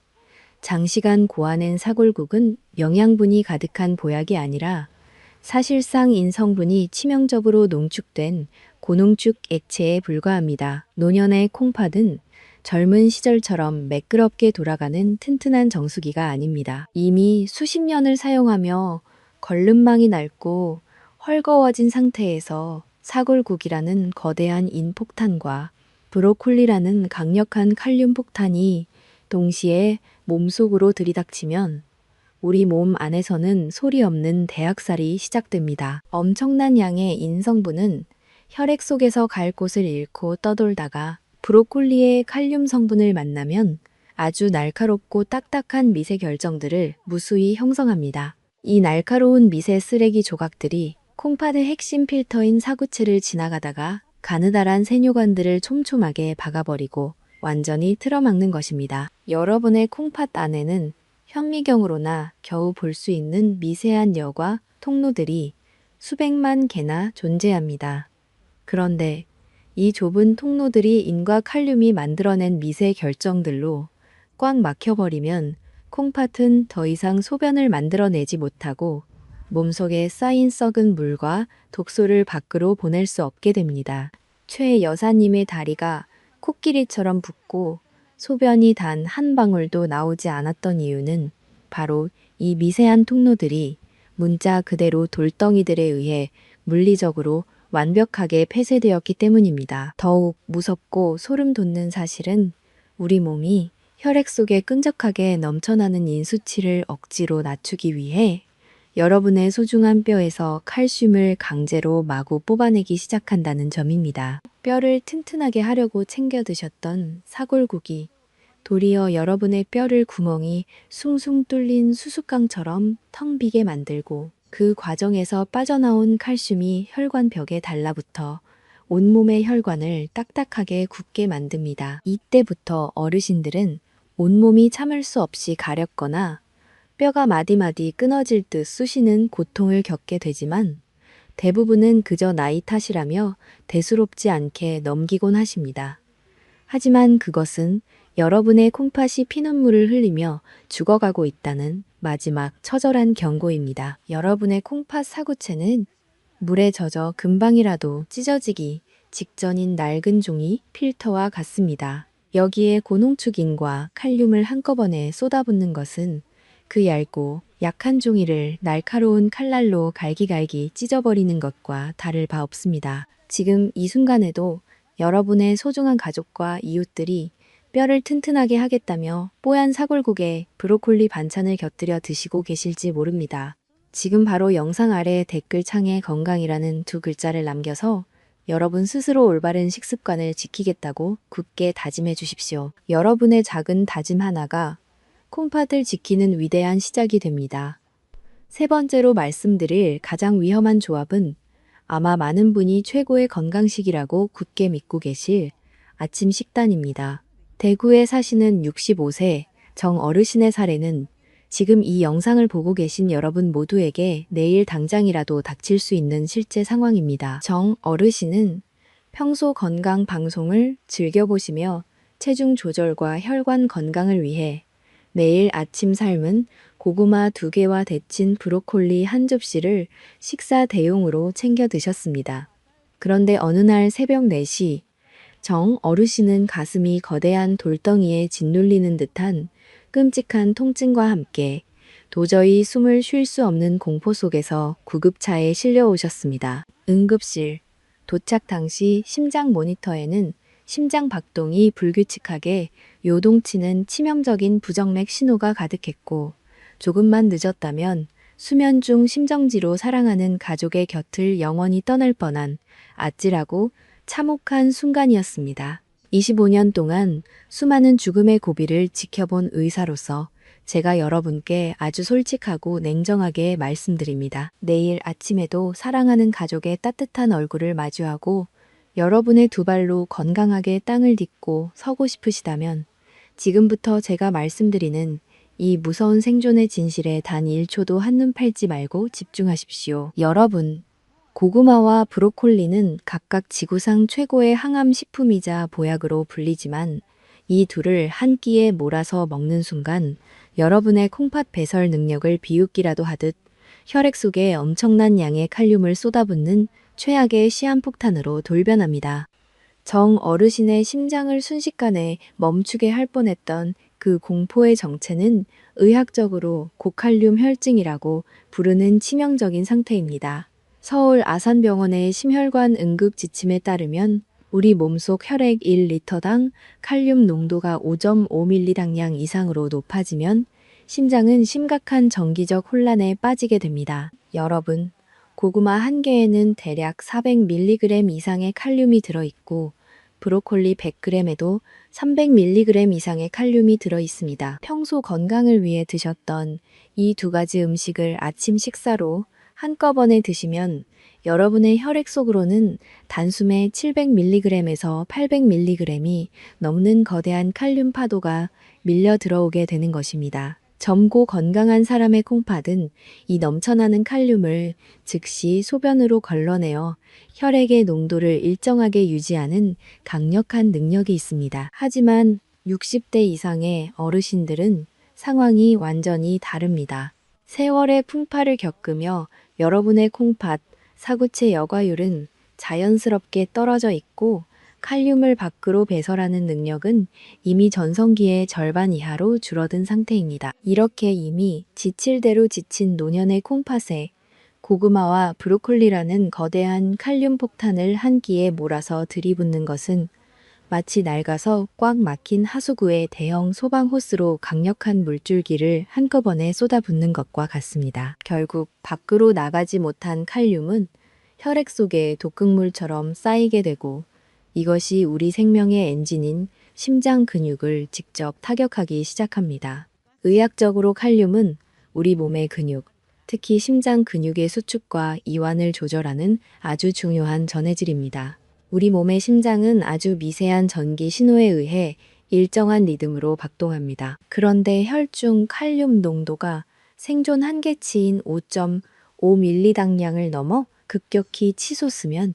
장시간 고아낸 사골국은 영양분이 가득한 보약이 아니라 사실상 인성분이 치명적으로 농축된 고농축 액체에 불과합니다. 노년의 콩팥은 젊은 시절처럼 매끄럽게 돌아가는 튼튼한 정수기가 아닙니다. 이미 수십 년을 사용하며 걸름망이 낡고 헐거워진 상태에서 사골국이라는 거대한 인폭탄과 브로콜리라는 강력한 칼륨 폭탄이 동시에 몸속으로 들이닥치면 우리 몸 안에서는 소리 없는 대학살이 시작됩니다. 엄청난 양의 인성분은 혈액 속에서 갈 곳을 잃고 떠돌다가 브로콜리의 칼륨 성분을 만나면 아주 날카롭고 딱딱한 미세 결정들을 무수히 형성합니다. 이 날카로운 미세 쓰레기 조각들이 콩팥의 핵심 필터인 사구체를 지나가다가 가느다란 세뇨관들을 촘촘하게 박아버리고 완전히 틀어막는 것입니다. 여러분의 콩팥 안에는 현미경으로나 겨우 볼 수 있는 미세한 여과 통로들이 수백만 개나 존재합니다. 그런데 이 좁은 통로들이 인과 칼륨이 만들어낸 미세 결정들로 꽉 막혀버리면 콩팥은 더 이상 소변을 만들어내지 못하고 몸속에 쌓인 썩은 물과 독소를 밖으로 보낼 수 없게 됩니다. 최 여사님의 다리가 코끼리처럼 붓고 소변이 단 한 방울도 나오지 않았던 이유는 바로 이 미세한 통로들이 문자 그대로 돌덩이들에 의해 물리적으로 완벽하게 폐쇄되었기 때문입니다. 더욱 무섭고 소름 돋는 사실은 우리 몸이 혈액 속에 끈적하게 넘쳐나는 인수치를 억지로 낮추기 위해 여러분의 소중한 뼈에서 칼슘을 강제로 마구 뽑아내기 시작한다는 점입니다. 뼈를 튼튼하게 하려고 챙겨 드셨던 사골국이 도리어 여러분의 뼈를 구멍이 숭숭 뚫린 수수깡처럼 텅 비게 만들고 그 과정에서 빠져나온 칼슘이 혈관벽에 달라붙어 온몸의 혈관을 딱딱하게 굳게 만듭니다. 이때부터 어르신들은 온몸이 참을 수 없이 가렵거나 뼈가 마디마디 끊어질 듯 쑤시는 고통을 겪게 되지만 대부분은 그저 나이 탓이라며 대수롭지 않게 넘기곤 하십니다. 하지만 그것은 여러분의 콩팥이 피눈물을 흘리며 죽어가고 있다는 마지막 처절한 경고입니다. 여러분의 콩팥 사구체는 물에 젖어 금방이라도 찢어지기 직전인 낡은 종이 필터와 같습니다. 여기에 고농축인과 칼륨을 한꺼번에 쏟아붓는 것은 그 얇고 약한 종이를 날카로운 칼날로 갈기갈기 찢어버리는 것과 다를 바 없습니다. 지금 이 순간에도 여러분의 소중한 가족과 이웃들이 뼈를 튼튼하게 하겠다며 뽀얀 사골국에 브로콜리 반찬을 곁들여 드시고 계실지 모릅니다. 지금 바로 영상 아래 댓글창에 건강이라는 두 글자를 남겨서 여러분 스스로 올바른 식습관을 지키겠다고 굳게 다짐해 주십시오. 여러분의 작은 다짐 하나가 콩팥을 지키는 위대한 시작이 됩니다. 세 번째로 말씀드릴 가장 위험한 조합은 아마 많은 분이 최고의 건강식이라고 굳게 믿고 계실 아침 식단입니다. 대구에 사시는 65세 정 어르신의 사례는 지금 이 영상을 보고 계신 여러분 모두에게 내일 당장이라도 닥칠 수 있는 실제 상황입니다. 정 어르신은 평소 건강 방송을 즐겨보시며 체중 조절과 혈관 건강을 위해 매일 아침 삶은 고구마 2개와 데친 브로콜리 한 접시를 식사 대용으로 챙겨 드셨습니다. 그런데 어느 날 새벽 4시 정 어르신은 가슴이 거대한 돌덩이에 짓눌리는 듯한 끔찍한 통증과 함께 도저히 숨을 쉴 수 없는 공포 속에서 구급차에 실려오셨습니다. 응급실 도착 당시 심장 모니터에는 심장 박동이 불규칙하게 요동치는 치명적인 부정맥 신호가 가득했고 조금만 늦었다면 수면 중 심정지로 사랑하는 가족의 곁을 영원히 떠날 뻔한 아찔하고 참혹한 순간이었습니다. 25년 동안 수많은 죽음의 고비를 지켜본 의사로서 제가 여러분께 아주 솔직하고 냉정하게 말씀드립니다. 내일 아침에도 사랑하는 가족의 따뜻한 얼굴을 마주하고 여러분의 두 발로 건강하게 땅을 딛고 서고 싶으시다면 지금부터 제가 말씀드리는 이 무서운 생존의 진실에 단 1초도 한눈 팔지 말고 집중하십시오. 여러분, 고구마와 브로콜리는 각각 지구상 최고의 항암 식품이자 보약으로 불리지만 이 둘을 한 끼에 몰아서 먹는 순간 여러분의 콩팥 배설 능력을 비웃기라도 하듯 혈액 속에 엄청난 양의 칼륨을 쏟아붓는 최악의 시한폭탄으로 돌변합니다. 정 어르신의 심장을 순식간에 멈추게 할 뻔했던 그 공포의 정체는 의학적으로 고칼륨 혈증이라고 부르는 치명적인 상태입니다. 서울 아산병원의 심혈관 응급 지침에 따르면 우리 몸속 혈액 1리터당 칼륨 농도가 5.5mg 당량 이상으로 높아지면 심장은 심각한 정기적 혼란에 빠지게 됩니다. 여러분, 고구마 한 개에는 대략 400mg 이상의 칼륨이 들어있고 브로콜리 100g에도 300mg 이상의 칼륨이 들어있습니다. 평소 건강을 위해 드셨던 이 두 가지 음식을 아침 식사로 한꺼번에 드시면 여러분의 혈액 속으로는 단숨에 700mg에서 800mg이 넘는 거대한 칼륨 파도가 밀려 들어오게 되는 것입니다. 젊고 건강한 사람의 콩팥은 이 넘쳐나는 칼륨을 즉시 소변으로 걸러내어 혈액의 농도를 일정하게 유지하는 강력한 능력이 있습니다. 하지만 60대 이상의 어르신들은 상황이 완전히 다릅니다. 세월의 풍파를 겪으며 여러분의 콩팥, 사구체 여과율은 자연스럽게 떨어져 있고 칼륨을 밖으로 배설하는 능력은 이미 전성기의 절반 이하로 줄어든 상태입니다. 이렇게 이미 지칠 대로 지친 노년의 콩팥에 고구마와 브로콜리라는 거대한 칼륨 폭탄을 한 끼에 몰아서 들이붓는 것은 마치 낡아서 꽉 막힌 하수구에 대형 소방 호스로 강력한 물줄기를 한꺼번에 쏟아붓는 것과 같습니다. 결국 밖으로 나가지 못한 칼륨은 혈액 속에 독극물처럼 쌓이게 되고 이것이 우리 생명의 엔진인 심장 근육을 직접 타격하기 시작합니다. 의학적으로 칼륨은 우리 몸의 근육, 특히 심장 근육의 수축과 이완을 조절하는 아주 중요한 전해질입니다. 우리 몸의 심장은 아주 미세한 전기 신호에 의해 일정한 리듬으로 박동합니다. 그런데 혈중 칼륨 농도가 생존 한계치인 5.5mg량을 넘어 급격히 치솟으면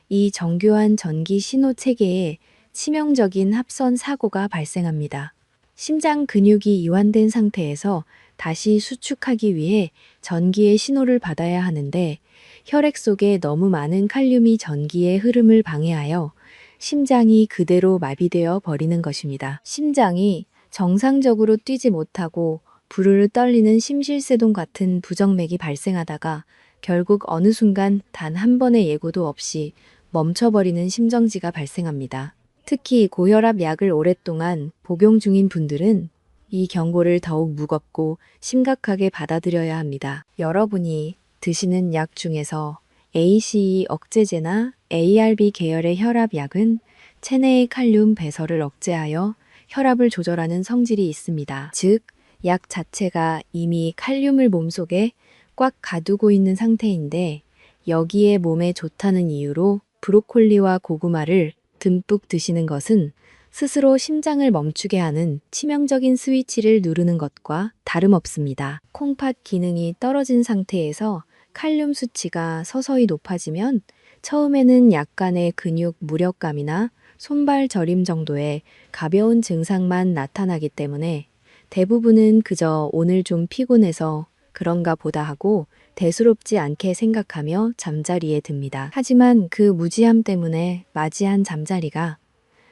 이 정교한 전기 신호 체계에 치명적인 합선 사고가 발생합니다. 심장 근육이 이완된 상태에서 다시 수축하기 위해 전기의 신호를 받아야 하는데 혈액 속에 너무 많은 칼륨이 전기의 흐름을 방해하여 심장이 그대로 마비되어 버리는 것입니다. 심장이 정상적으로 뛰지 못하고 부르르 떨리는 심실세동 같은 부정맥이 발생하다가 결국 어느 순간 단 한 번의 예고도 없이 멈춰버리는 심정지가 발생합니다. 특히 고혈압 약을 오랫동안 복용 중인 분들은 이 경고를 더욱 무겁고 심각하게 받아들여야 합니다. 여러분이 드시는 약 중에서 ACE 억제제나 ARB 계열의 혈압약은 체내의 칼륨 배설을 억제하여 혈압을 조절하는 성질이 있습니다. 즉, 약 자체가 이미 칼륨을 몸속에 꽉 가두고 있는 상태인데 여기에 몸에 좋다는 이유로 브로콜리와 고구마를 듬뿍 드시는 것은 스스로 심장을 멈추게 하는 치명적인 스위치를 누르는 것과 다름없습니다. 콩팥 기능이 떨어진 상태에서 칼륨 수치가 서서히 높아지면 처음에는 약간의 근육 무력감이나 손발 저림 정도의 가벼운 증상만 나타나기 때문에 대부분은 그저 오늘 좀 피곤해서 그런가 보다 하고 대수롭지 않게 생각하며 잠자리에 듭니다. 하지만 그 무지함 때문에 맞이한 잠자리가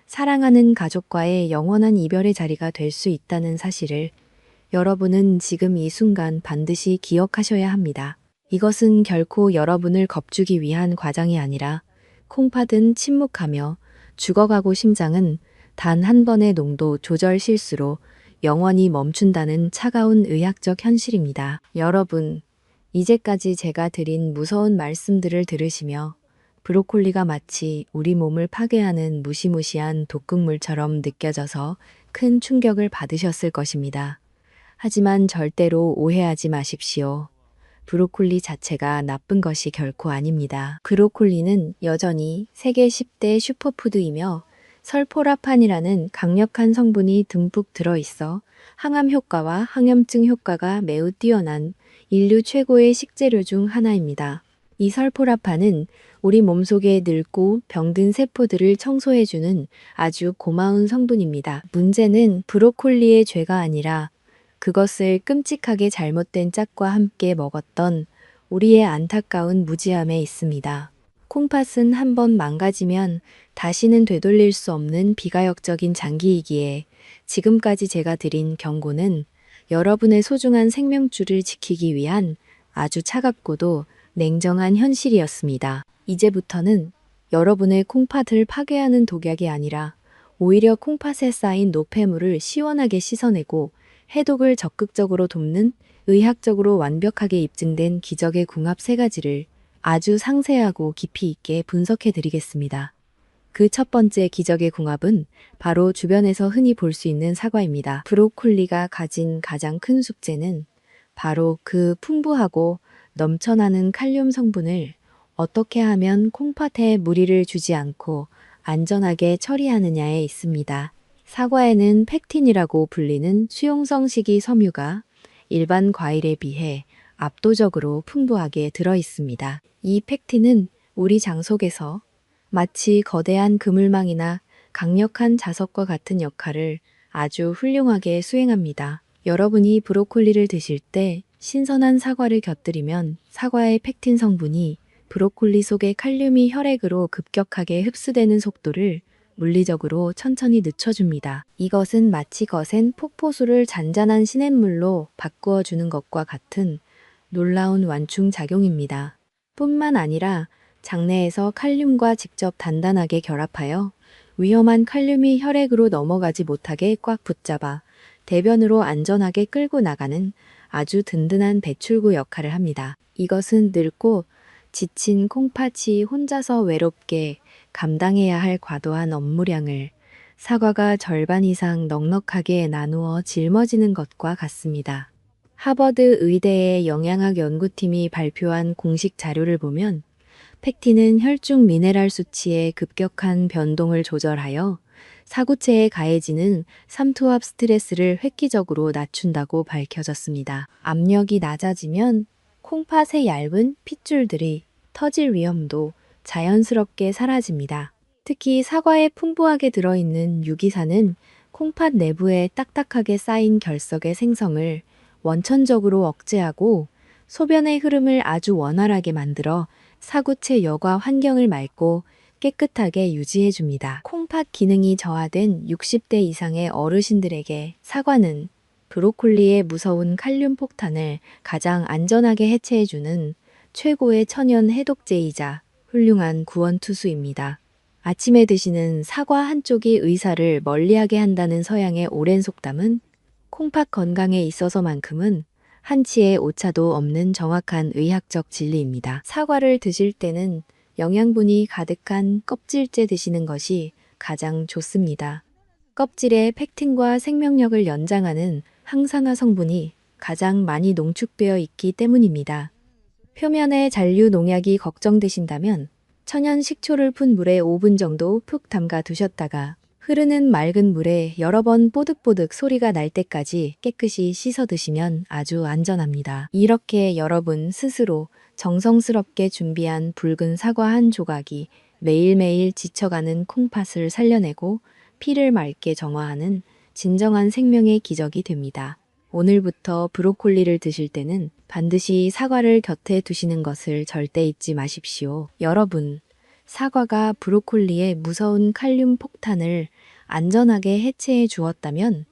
사랑하는 가족과의 영원한 이별의 자리가 될 수 있다는 사실을 여러분은 지금 이 순간 반드시 기억하셔야 합니다. 이것은 결코 여러분을 겁주기 위한 과정이 아니라 콩팥은 침묵하며 죽어가고 심장은 단 한 번의 농도 조절 실수로 영원히 멈춘다는 차가운 의학적 현실입니다. 여러분, 이제까지 제가 드린 무서운 말씀들을 들으시며 브로콜리가 마치 우리 몸을 파괴하는 무시무시한 독극물처럼 느껴져서 큰 충격을 받으셨을 것입니다. 하지만 절대로 오해하지 마십시오. 브로콜리 자체가 나쁜 것이 결코 아닙니다. 브로콜리는 여전히 세계 10대 슈퍼푸드이며 설포라판이라는 강력한 성분이 듬뿍 들어있어 항암 효과와 항염증 효과가 매우 뛰어난 인류 최고의 식재료 중 하나입니다. 이 설포라판은 우리 몸속에 늙고 병든 세포들을 청소해주는 아주 고마운 성분입니다. 문제는 브로콜리의 죄가 아니라 그것을 끔찍하게 잘못된 짝과 함께 먹었던 우리의 안타까운 무지함에 있습니다. 콩팥은 한번 망가지면 다시는 되돌릴 수 없는 비가역적인 장기이기에 지금까지 제가 드린 경고는 여러분의 소중한 생명줄을 지키기 위한 아주 차갑고도 냉정한 현실이었습니다. 이제부터는 여러분의 콩팥을 파괴하는 독약이 아니라 오히려 콩팥에 쌓인 노폐물을 시원하게 씻어내고 해독을 적극적으로 돕는 의학적으로 완벽하게 입증된 기적의 궁합 3가지를 아주 상세하고 깊이 있게 분석해 드리겠습니다. 그 첫 번째 기적의 궁합은 바로 주변에서 흔히 볼 수 있는 사과입니다. 브로콜리가 가진 가장 큰 숙제는 바로 그 풍부하고 넘쳐나는 칼륨 성분을 어떻게 하면 콩팥에 무리를 주지 않고 안전하게 처리하느냐에 있습니다. 사과에는 펙틴이라고 불리는 수용성 식이섬유가 일반 과일에 비해 압도적으로 풍부하게 들어 있습니다. 이 펙틴은 우리 장 속에서 마치 거대한 그물망이나 강력한 자석과 같은 역할을 아주 훌륭하게 수행합니다. 여러분이 브로콜리를 드실 때 신선한 사과를 곁들이면 사과의 펙틴 성분이 브로콜리 속의 칼륨이 혈액으로 급격하게 흡수되는 속도를 물리적으로 천천히 늦춰줍니다. 이것은 마치 거센 폭포수를 잔잔한 시냇물로 바꾸어 주는 것과 같은 놀라운 완충 작용입니다. 뿐만 아니라 장내에서 칼륨과 직접 단단하게 결합하여 위험한 칼륨이 혈액으로 넘어가지 못하게 꽉 붙잡아 대변으로 안전하게 끌고 나가는 아주 든든한 배출구 역할을 합니다. 이것은 늙고 지친 콩팥이 혼자서 외롭게 감당해야 할 과도한 업무량을 사과가 절반 이상 넉넉하게 나누어 짊어지는 것과 같습니다. 하버드 의대의 영양학 연구팀이 발표한 공식 자료를 보면 펙틴은 혈중 미네랄 수치의 급격한 변동을 조절하여 사구체에 가해지는 삼투압 스트레스를 획기적으로 낮춘다고 밝혀졌습니다. 압력이 낮아지면 콩팥의 얇은 핏줄들이 터질 위험도 자연스럽게 사라집니다. 특히 사과에 풍부하게 들어있는 유기산은 콩팥 내부에 딱딱하게 쌓인 결석의 생성을 원천적으로 억제하고 소변의 흐름을 아주 원활하게 만들어 사구체 여과 환경을 맑고 깨끗하게 유지해줍니다. 콩팥 기능이 저하된 60대 이상의 어르신들에게 사과는 브로콜리의 무서운 칼륨 폭탄을 가장 안전하게 해체해주는 최고의 천연 해독제이자 훌륭한 구원투수입니다. 아침에 드시는 사과 한쪽이 의사를 멀리하게 한다는 서양의 오랜 속담은 콩팥 건강에 있어서만큼은 한치의 오차도 없는 정확한 의학적 진리입니다. 사과를 드실 때는 영양분이 가득한 껍질째 드시는 것이 가장 좋습니다. 껍질에 펙틴과 생명력을 연장하는 항산화 성분이 가장 많이 농축되어 있기 때문입니다. 표면에 잔류 농약이 걱정되신다면 천연 식초를 푼 물에 5분 정도 푹 담가 두셨다가 흐르는 맑은 물에 여러 번 뽀득뽀득 소리가 날 때까지 깨끗이 씻어 드시면 아주 안전합니다. 이렇게 여러분 스스로 정성스럽게 준비한 붉은 사과 한 조각이 매일매일 지쳐가는 콩팥을 살려내고 피를 맑게 정화하는 진정한 생명의 기적이 됩니다. 오늘부터 브로콜리를 드실 때는 반드시 사과를 곁에 두시는 것을 절대 잊지 마십시오. 여러분, 사과가 브로콜리의 무서운 칼륨 폭탄을 안전하게 해체해 주었다면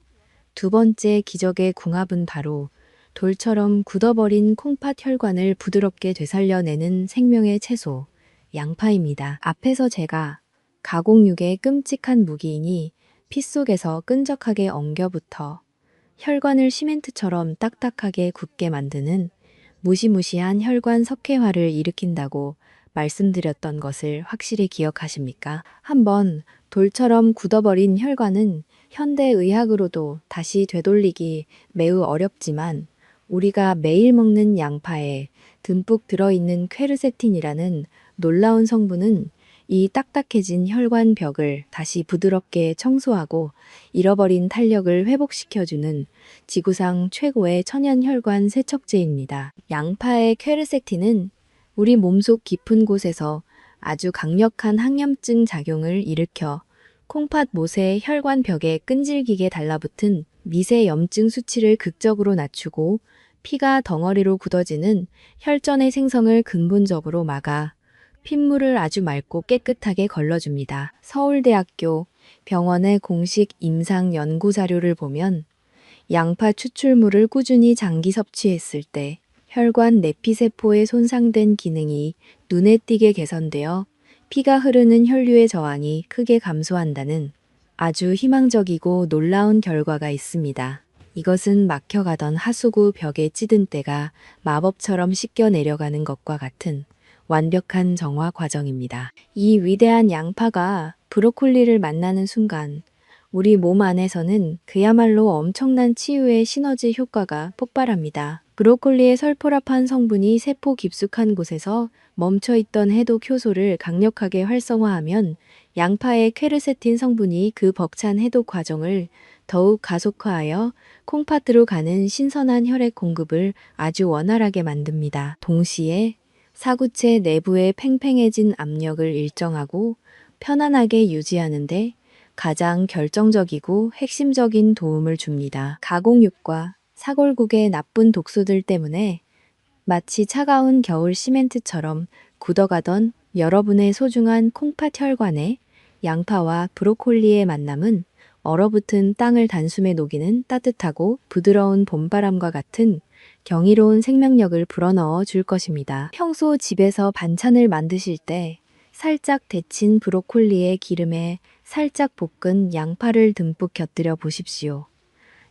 두 번째 기적의 궁합은 바로 돌처럼 굳어버린 콩팥 혈관을 부드럽게 되살려내는 생명의 채소, 양파입니다. 앞에서 제가 가공육의 끔찍한 무기이니 피 속에서 끈적하게 엉겨붙어 혈관을 시멘트처럼 딱딱하게 굳게 만드는 무시무시한 혈관 석회화를 일으킨다고 말씀드렸던 것을 확실히 기억하십니까? 한번 돌처럼 굳어버린 혈관은 현대의학으로도 다시 되돌리기 매우 어렵지만 우리가 매일 먹는 양파에 듬뿍 들어있는 퀘르세틴이라는 놀라운 성분은 이 딱딱해진 혈관 벽을 다시 부드럽게 청소하고 잃어버린 탄력을 회복시켜주는 지구상 최고의 천연혈관 세척제입니다. 양파의 퀘르세틴은 우리 몸속 깊은 곳에서 아주 강력한 항염증 작용을 일으켜 콩팥 못의 혈관 벽에 끈질기게 달라붙은 미세 염증 수치를 극적으로 낮추고 피가 덩어리로 굳어지는 혈전의 생성을 근본적으로 막아 핏물을 아주 맑고 깨끗하게 걸러줍니다. 서울대학교 병원의 공식 임상 연구 자료를 보면 양파 추출물을 꾸준히 장기 섭취했을 때 혈관 내피세포의 손상된 기능이 눈에 띄게 개선되어 피가 흐르는 혈류의 저항이 크게 감소한다는 아주 희망적이고 놀라운 결과가 있습니다. 이것은 막혀가던 하수구 벽에 찌든 때가 마법처럼 씻겨 내려가는 것과 같은 완벽한 정화 과정입니다. 이 위대한 양파가 브로콜리를 만나는 순간 우리 몸 안에서는 그야말로 엄청난 치유의 시너지 효과가 폭발합니다. 브로콜리의 설포라판 성분이 세포 깊숙한 곳에서 멈춰있던 해독 효소를 강력하게 활성화하면 양파의 퀘르세틴 성분이 그 벅찬 해독 과정을 더욱 가속화하여 콩팥으로 가는 신선한 혈액 공급을 아주 원활하게 만듭니다. 동시에 사구체 내부의 팽팽해진 압력을 일정하고 편안하게 유지하는데 가장 결정적이고 핵심적인 도움을 줍니다. 가공육과 사골국의 나쁜 독소들 때문에 마치 차가운 겨울 시멘트처럼 굳어가던 여러분의 소중한 콩팥 혈관에 양파와 브로콜리의 만남은 얼어붙은 땅을 단숨에 녹이는 따뜻하고 부드러운 봄바람과 같은 경이로운 생명력을 불어넣어 줄 것입니다. 평소 집에서 반찬을 만드실 때 살짝 데친 브로콜리의 기름에 살짝 볶은 양파를 듬뿍 곁들여 보십시오.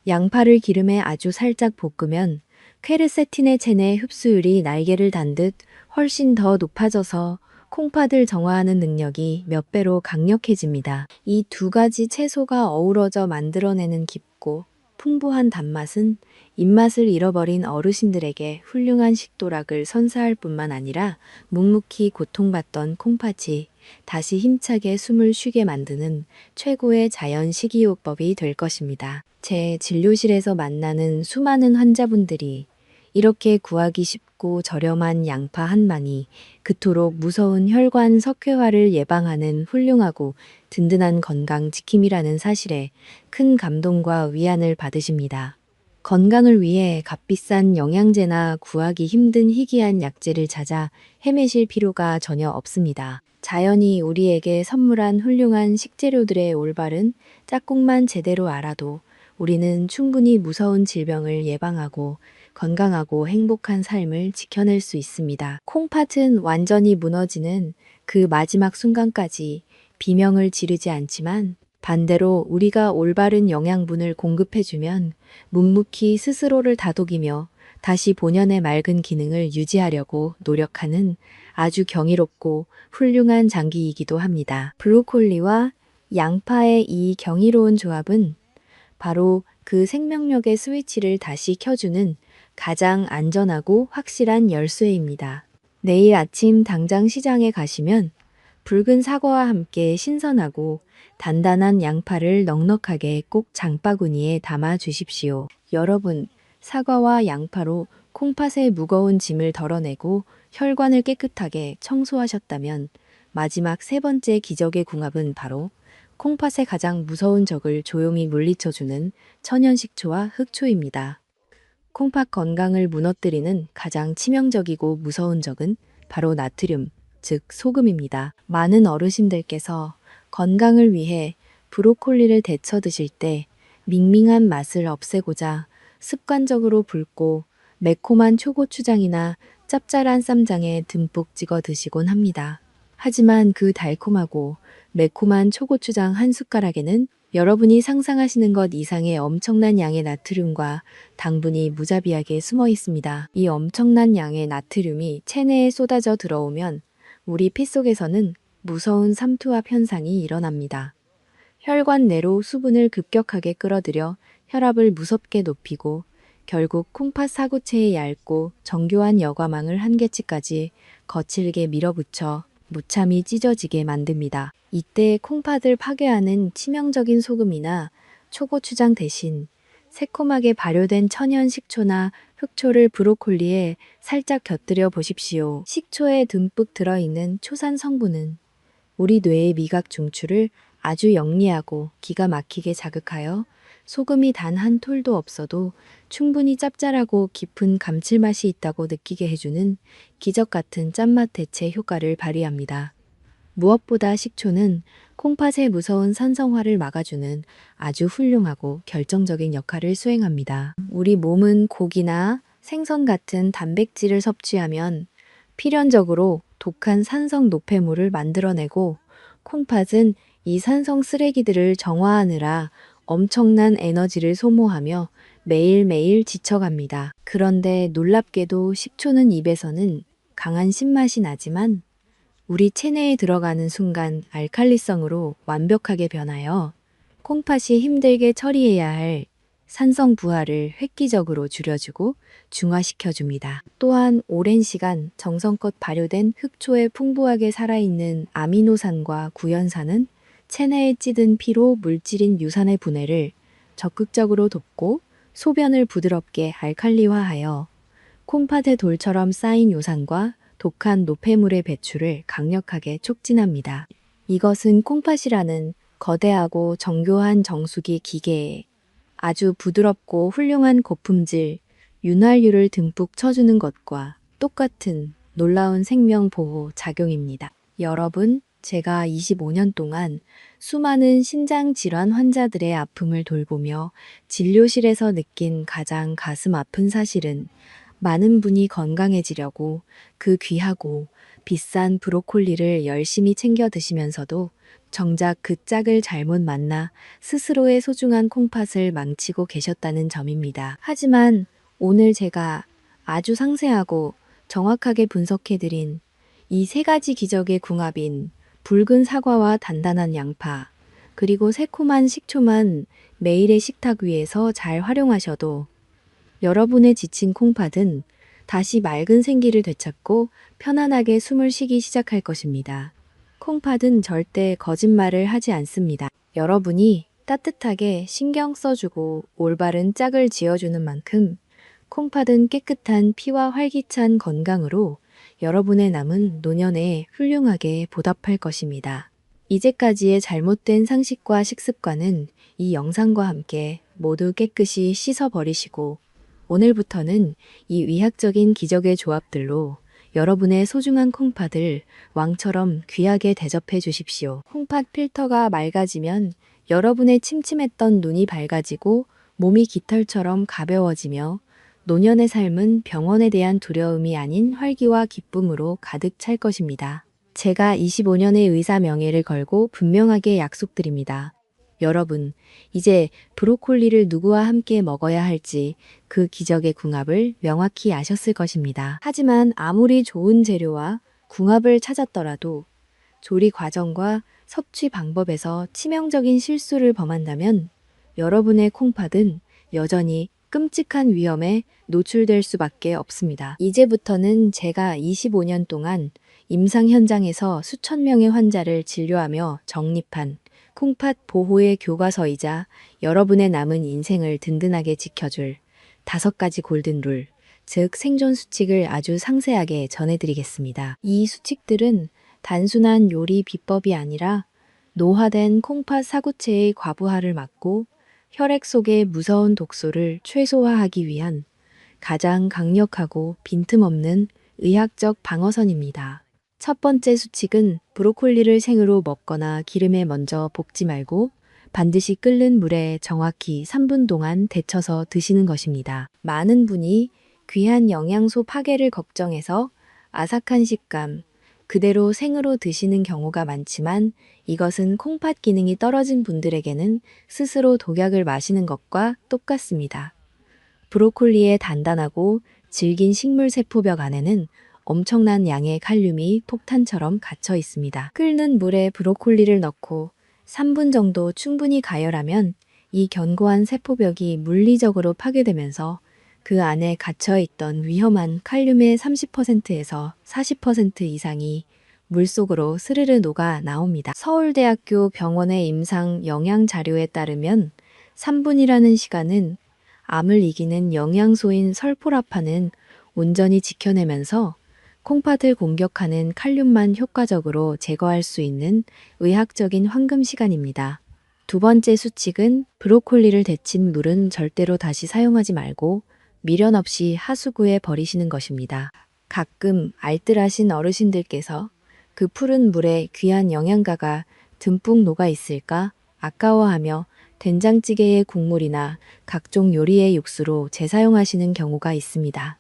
양파를 기름에 아주 살짝 볶으면 퀘르세틴의 체내 흡수율이 날개를 단 듯 훨씬 더 높아져서 콩팥을 정화하는 능력이 몇 배로 강력해집니다. 이 두 가지 채소가 어우러져 만들어내는 깊고 풍부한 단맛은 입맛을 잃어버린 어르신들에게 훌륭한 식도락을 선사할 뿐만 아니라 묵묵히 고통받던 콩팥이 다시 힘차게 숨을 쉬게 만드는 최고의 자연 식이요법이 될 것입니다. 제 진료실에서 만나는 수많은 환자분들이 이렇게 구하기 쉽고 저렴한 양파 한 망이 그토록 무서운 혈관 석회화를 예방하는 훌륭하고 든든한 건강 지킴이라는 사실에 큰 감동과 위안을 받으십니다. 건강을 위해 값비싼 영양제나 구하기 힘든 희귀한 약재를 찾아 헤매실 필요가 전혀 없습니다. 자연이 우리에게 선물한 훌륭한 식재료들의 올바른 짝꿍만 제대로 알아도 우리는 충분히 무서운 질병을 예방하고 건강하고 행복한 삶을 지켜낼 수 있습니다. 콩팥은 완전히 무너지는 그 마지막 순간까지 비명을 지르지 않지만 반대로 우리가 올바른 영양분을 공급해주면 묵묵히 스스로를 다독이며 다시 본연의 맑은 기능을 유지하려고 노력하는 아주 경이롭고 훌륭한 장기이기도 합니다. 브로콜리와 양파의 이 경이로운 조합은 바로 그 생명력의 스위치를 다시 켜주는 가장 안전하고 확실한 열쇠입니다. 내일 아침 당장 시장에 가시면 붉은 사과와 함께 신선하고 단단한 양파를 넉넉하게 꼭 장바구니에 담아 주십시오. 여러분, 사과와 양파로 콩팥의 무거운 짐을 덜어내고 혈관을 깨끗하게 청소하셨다면 마지막 세 번째 기적의 궁합은 바로 콩팥의 가장 무서운 적을 조용히 물리쳐주는 천연식초와 흑초입니다. 콩팥 건강을 무너뜨리는 가장 치명적이고 무서운 적은 바로 나트륨, 즉 소금입니다. 많은 어르신들께서 건강을 위해 브로콜리를 데쳐 드실 때 밍밍한 맛을 없애고자 습관적으로 붉고 매콤한 초고추장이나 짭짤한 쌈장에 듬뿍 찍어 드시곤 합니다. 하지만 그 달콤하고 매콤한 초고추장 한 숟가락에는 여러분이 상상하시는 것 이상의 엄청난 양의 나트륨과 당분이 무자비하게 숨어 있습니다. 이 엄청난 양의 나트륨이 체내에 쏟아져 들어오면 우리 피 속에서는 무서운 삼투압 현상이 일어납니다. 혈관 내로 수분을 급격하게 끌어들여 혈압을 무섭게 높이고 결국 콩팥 사구체의 얇고 정교한 여과망을 한 개치까지 거칠게 밀어붙여 무참히 찢어지게 만듭니다. 이때 콩팥을 파괴하는 치명적인 소금이나 초고추장 대신 새콤하게 발효된 천연 식초나 흑초를 브로콜리에 살짝 곁들여 보십시오. 식초에 듬뿍 들어있는 초산 성분은 우리 뇌의 미각 중추를 아주 영리하고 기가 막히게 자극하여 소금이 단 한 톨도 없어도 충분히 짭짤하고 깊은 감칠맛이 있다고 느끼게 해주는 기적 같은 짠맛 대체 효과를 발휘합니다. 무엇보다 식초는 콩팥의 무서운 산성화를 막아주는 아주 훌륭하고 결정적인 역할을 수행합니다. 우리 몸은 고기나 생선 같은 단백질을 섭취하면 필연적으로 독한 산성 노폐물을 만들어내고 콩팥은 이 산성 쓰레기들을 정화하느라 엄청난 에너지를 소모하며 매일매일 지쳐갑니다. 그런데 놀랍게도 식초는 입에서는 강한 신맛이 나지만 우리 체내에 들어가는 순간 알칼리성으로 완벽하게 변하여 콩팥이 힘들게 처리해야 할 산성 부하를 획기적으로 줄여주고 중화시켜줍니다. 또한 오랜 시간 정성껏 발효된 흑초에 풍부하게 살아있는 아미노산과 구연산은 체내에 찌든 피로 물질인 유산의 분해를 적극적으로 돕고 소변을 부드럽게 알칼리화하여 콩팥의 돌처럼 쌓인 요산과 독한 노폐물의 배출을 강력하게 촉진합니다. 이것은 콩팥이라는 거대하고 정교한 정수기 기계에 아주 부드럽고 훌륭한 고품질 윤활유를 듬뿍 쳐주는 것과 똑같은 놀라운 생명 보호 작용입니다. 여러분, 제가 25년 동안 수많은 신장 질환 환자들의 아픔을 돌보며 진료실에서 느낀 가장 가슴 아픈 사실은 많은 분이 건강해지려고 그 귀하고 비싼 브로콜리를 열심히 챙겨 드시면서도 정작 그 짝을 잘못 만나 스스로의 소중한 콩팥을 망치고 계셨다는 점입니다. 하지만 오늘 제가 아주 상세하고 정확하게 분석해드린 이 세 가지 기적의 궁합인 붉은 사과와 단단한 양파, 그리고 새콤한 식초만 매일의 식탁 위에서 잘 활용하셔도 여러분의 지친 콩팥은 다시 맑은 생기를 되찾고 편안하게 숨을 쉬기 시작할 것입니다. 콩팥은 절대 거짓말을 하지 않습니다. 여러분이 따뜻하게 신경 써주고 올바른 짝을 지어주는 만큼 콩팥은 깨끗한 피와 활기찬 건강으로 여러분의 남은 노년에 훌륭하게 보답할 것입니다. 이제까지의 잘못된 상식과 식습관은 이 영상과 함께 모두 깨끗이 씻어버리시고 오늘부터는 이 의학적인 기적의 조합들로 여러분의 소중한 콩팥을 왕처럼 귀하게 대접해 주십시오. 콩팥 필터가 맑아지면 여러분의 침침했던 눈이 밝아지고 몸이 깃털처럼 가벼워지며 노년의 삶은 병원에 대한 두려움이 아닌 활기와 기쁨으로 가득 찰 것입니다. 제가 25년의 의사 명예를 걸고 분명하게 약속드립니다. 여러분, 이제 브로콜리를 누구와 함께 먹어야 할지 그 기적의 궁합을 명확히 아셨을 것입니다. 하지만 아무리 좋은 재료와 궁합을 찾았더라도 조리 과정과 섭취 방법에서 치명적인 실수를 범한다면 여러분의 콩팥은 여전히 끔찍한 위험에 노출될 수밖에 없습니다. 이제부터는 제가 25년 동안 임상 현장에서 수천 명의 환자를 진료하며 정립한 콩팥 보호의 교과서이자 여러분의 남은 인생을 든든하게 지켜줄 5가지 골든룰, 즉 생존 수칙을 아주 상세하게 전해드리겠습니다. 이 수칙들은 단순한 요리 비법이 아니라 노화된 콩팥 사구체의 과부하를 막고 혈액 속의 무서운 독소를 최소화하기 위한 가장 강력하고 빈틈없는 의학적 방어선입니다. 첫 번째 수칙은 브로콜리를 생으로 먹거나 기름에 먼저 볶지 말고 반드시 끓는 물에 정확히 3분 동안 데쳐서 드시는 것입니다. 많은 분이 귀한 영양소 파괴를 걱정해서 아삭한 식감, 그대로 생으로 드시는 경우가 많지만 이것은 콩팥 기능이 떨어진 분들에게는 스스로 독약을 마시는 것과 똑같습니다. 브로콜리의 단단하고 질긴 식물 세포벽 안에는 엄청난 양의 칼륨이 폭탄처럼 갇혀 있습니다. 끓는 물에 브로콜리를 넣고 3분 정도 충분히 가열하면 이 견고한 세포벽이 물리적으로 파괴되면서 그 안에 갇혀있던 위험한 칼륨의 30%에서 40% 이상이 물속으로 스르르 녹아 나옵니다. 서울대학교 병원의 임상 영양 자료에 따르면 3분이라는 시간은 암을 이기는 영양소인 설포라판은 온전히 지켜내면서 콩팥을 공격하는 칼륨만 효과적으로 제거할 수 있는 의학적인 황금 시간입니다. 두 번째 수칙은 브로콜리를 데친 물은 절대로 다시 사용하지 말고 미련 없이 하수구에 버리시는 것입니다. 가끔 알뜰하신 어르신들께서 그 푸른 물에 귀한 영양가가 듬뿍 녹아 있을까 아까워하며 된장찌개의 국물이나 각종 요리의 육수로 재사용하시는 경우가 있습니다.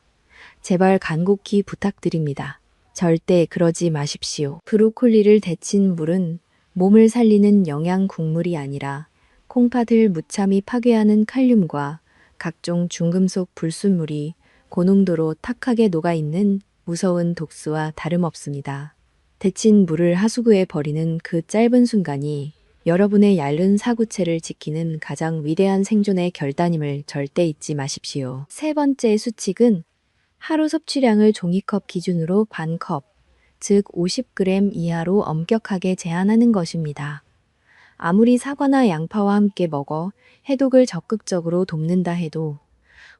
제발 간곡히 부탁드립니다. 절대 그러지 마십시오. 브로콜리를 데친 물은 몸을 살리는 영양 국물이 아니라 콩팥을 무참히 파괴하는 칼륨과 각종 중금속 불순물이 고농도로 탁하게 녹아있는 무서운 독수와 다름없습니다. 데친 물을 하수구에 버리는 그 짧은 순간이 여러분의 얇은 사구체를 지키는 가장 위대한 생존의 결단임을 절대 잊지 마십시오. 세 번째 수칙은 하루 섭취량을 종이컵 기준으로 반컵, 즉 50g 이하로 엄격하게 제한하는 것입니다. 아무리 사과나 양파와 함께 먹어 해독을 적극적으로 돕는다 해도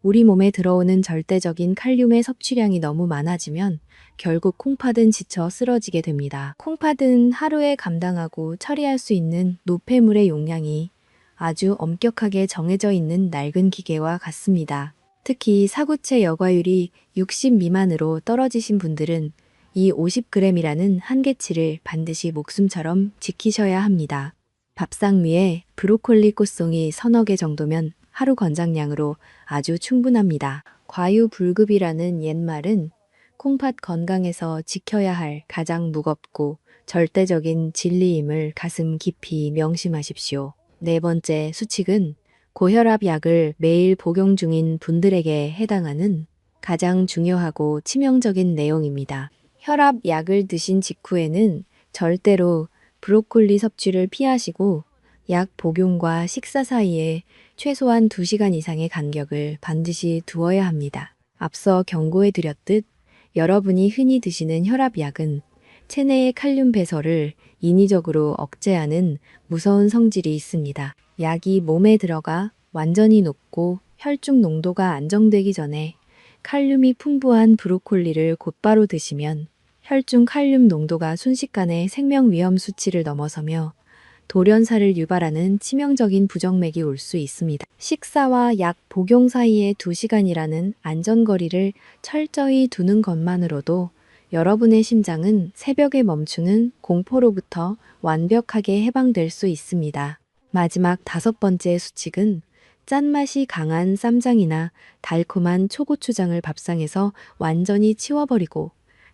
우리 몸에 들어오는 절대적인 칼륨의 섭취량이 너무 많아지면 결국 콩팥은 지쳐 쓰러지게 됩니다. 콩팥은 하루에 감당하고 처리할 수 있는 노폐물의 용량이 아주 엄격하게 정해져 있는 낡은 기계와 같습니다. 특히 사구체 여과율이 60 미만으로 떨어지신 분들은 이 50g이라는 한계치를 반드시 목숨처럼 지키셔야 합니다. 밥상 위에 브로콜리 꽃송이 서너 개 정도면 하루 권장량으로 아주 충분합니다. 과유불급이라는 옛말은 콩팥 건강에서 지켜야 할 가장 무겁고 절대적인 진리임을 가슴 깊이 명심하십시오. 네 번째 수칙은 고혈압 약을 매일 복용 중인 분들에게 해당하는 가장 중요하고 치명적인 내용입니다. 혈압 약을 드신 직후에는 절대로 브로콜리 섭취를 피하시고 약 복용과 식사 사이에 최소한 2시간 이상의 간격을 반드시 두어야 합니다. 앞서 경고해 드렸듯 여러분이 흔히 드시는 혈압약은 체내의 칼륨 배설을 인위적으로 억제하는 무서운 성질이 있습니다. 약이 몸에 들어가 완전히 녹고 혈중 농도가 안정되기 전에 칼륨이 풍부한 브로콜리를 곧바로 드시면 혈중 칼륨 농도가 순식간에 생명 위험 수치를 넘어서며 돌연사를 유발하는 치명적인 부정맥이 올 수 있습니다. 식사와 약 복용 사이에 2시간이라는 안전거리를 철저히 두는 것만으로도 여러분의 심장은 새벽에 멈추는 공포로부터 완벽하게 해방될 수 있습니다. 마지막 5번째 수칙은 짠맛이 강한 쌈장이나 달콤한 초고추장을 밥상에서 완전히 치워버리고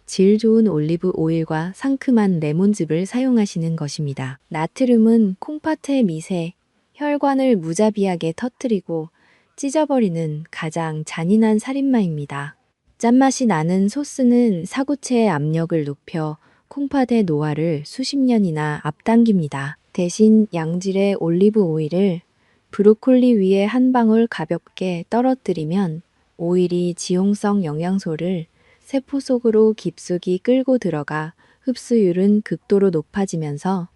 질 좋은 올리브 오일과 상큼한 레몬즙을 사용하시는 것입니다. 나트륨은 콩팥의 미세, 혈관을 무자비하게 터뜨리고 찢어버리는 가장 잔인한 살인마입니다. 짠맛이 나는 소스는 사구체의 압력을 높여 콩팥의 노화를 수십 년이나 앞당깁니다. 대신 양질의 올리브 오일을 브로콜리 위에 한 방울 가볍게 떨어뜨리면 오일이 지용성 영양소를 세포 속으로 깊숙이 끌고 들어가 흡수율은 극도로 높아지면서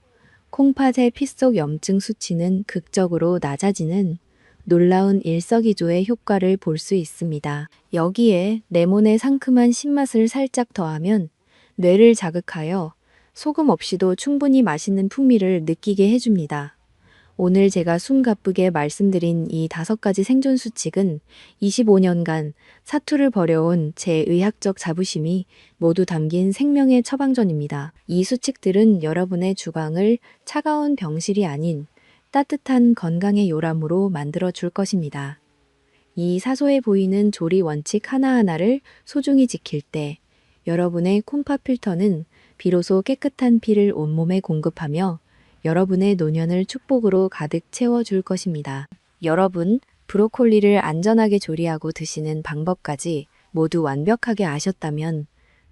콩팥의 피 속 염증 수치는 극적으로 낮아지는 놀라운 일석이조의 효과를 볼 수 있습니다. 여기에 레몬의 상큼한 신맛을 살짝 더하면 뇌를 자극하여 소금 없이도 충분히 맛있는 풍미를 느끼게 해줍니다. 오늘 제가 숨가쁘게 말씀드린 이 5가지 생존 수칙은 25년간 사투를 벌여온 제 의학적 자부심이 모두 담긴 생명의 처방전입니다. 이 수칙들은 여러분의 주방을 차가운 병실이 아닌 따뜻한 건강의 요람으로 만들어 줄 것입니다. 이 사소해 보이는 조리 원칙 하나하나를 소중히 지킬 때 여러분의 콩팥 필터는 비로소 깨끗한 피를 온몸에 공급하며 여러분의 노년을 축복으로 가득 채워줄 것입니다. 여러분, 브로콜리를 안전하게 조리하고 드시는 방법까지 모두 완벽하게 아셨다면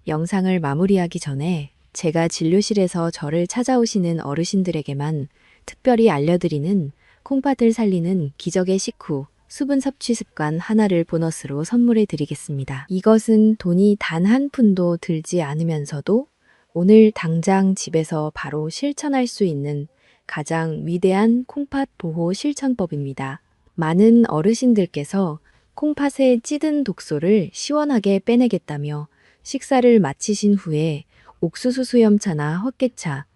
영상을 마무리하기 전에 제가 진료실에서 저를 찾아오시는 어르신들에게만 특별히 알려드리는 콩팥을 살리는 기적의 식후 수분 섭취 습관 하나를 보너스로 선물해 드리겠습니다. 이것은 돈이 단 한 푼도 들지 않으면서도 오늘 당장 집에서 바로 실천할 수 있는 가장 위대한 콩팥 보호 실천법입니다. 많은 어르신들께서 콩팥의 찌든 독소를 시원하게 빼내겠다며 식사를 마치신 후에 옥수수 수염차나 헛개차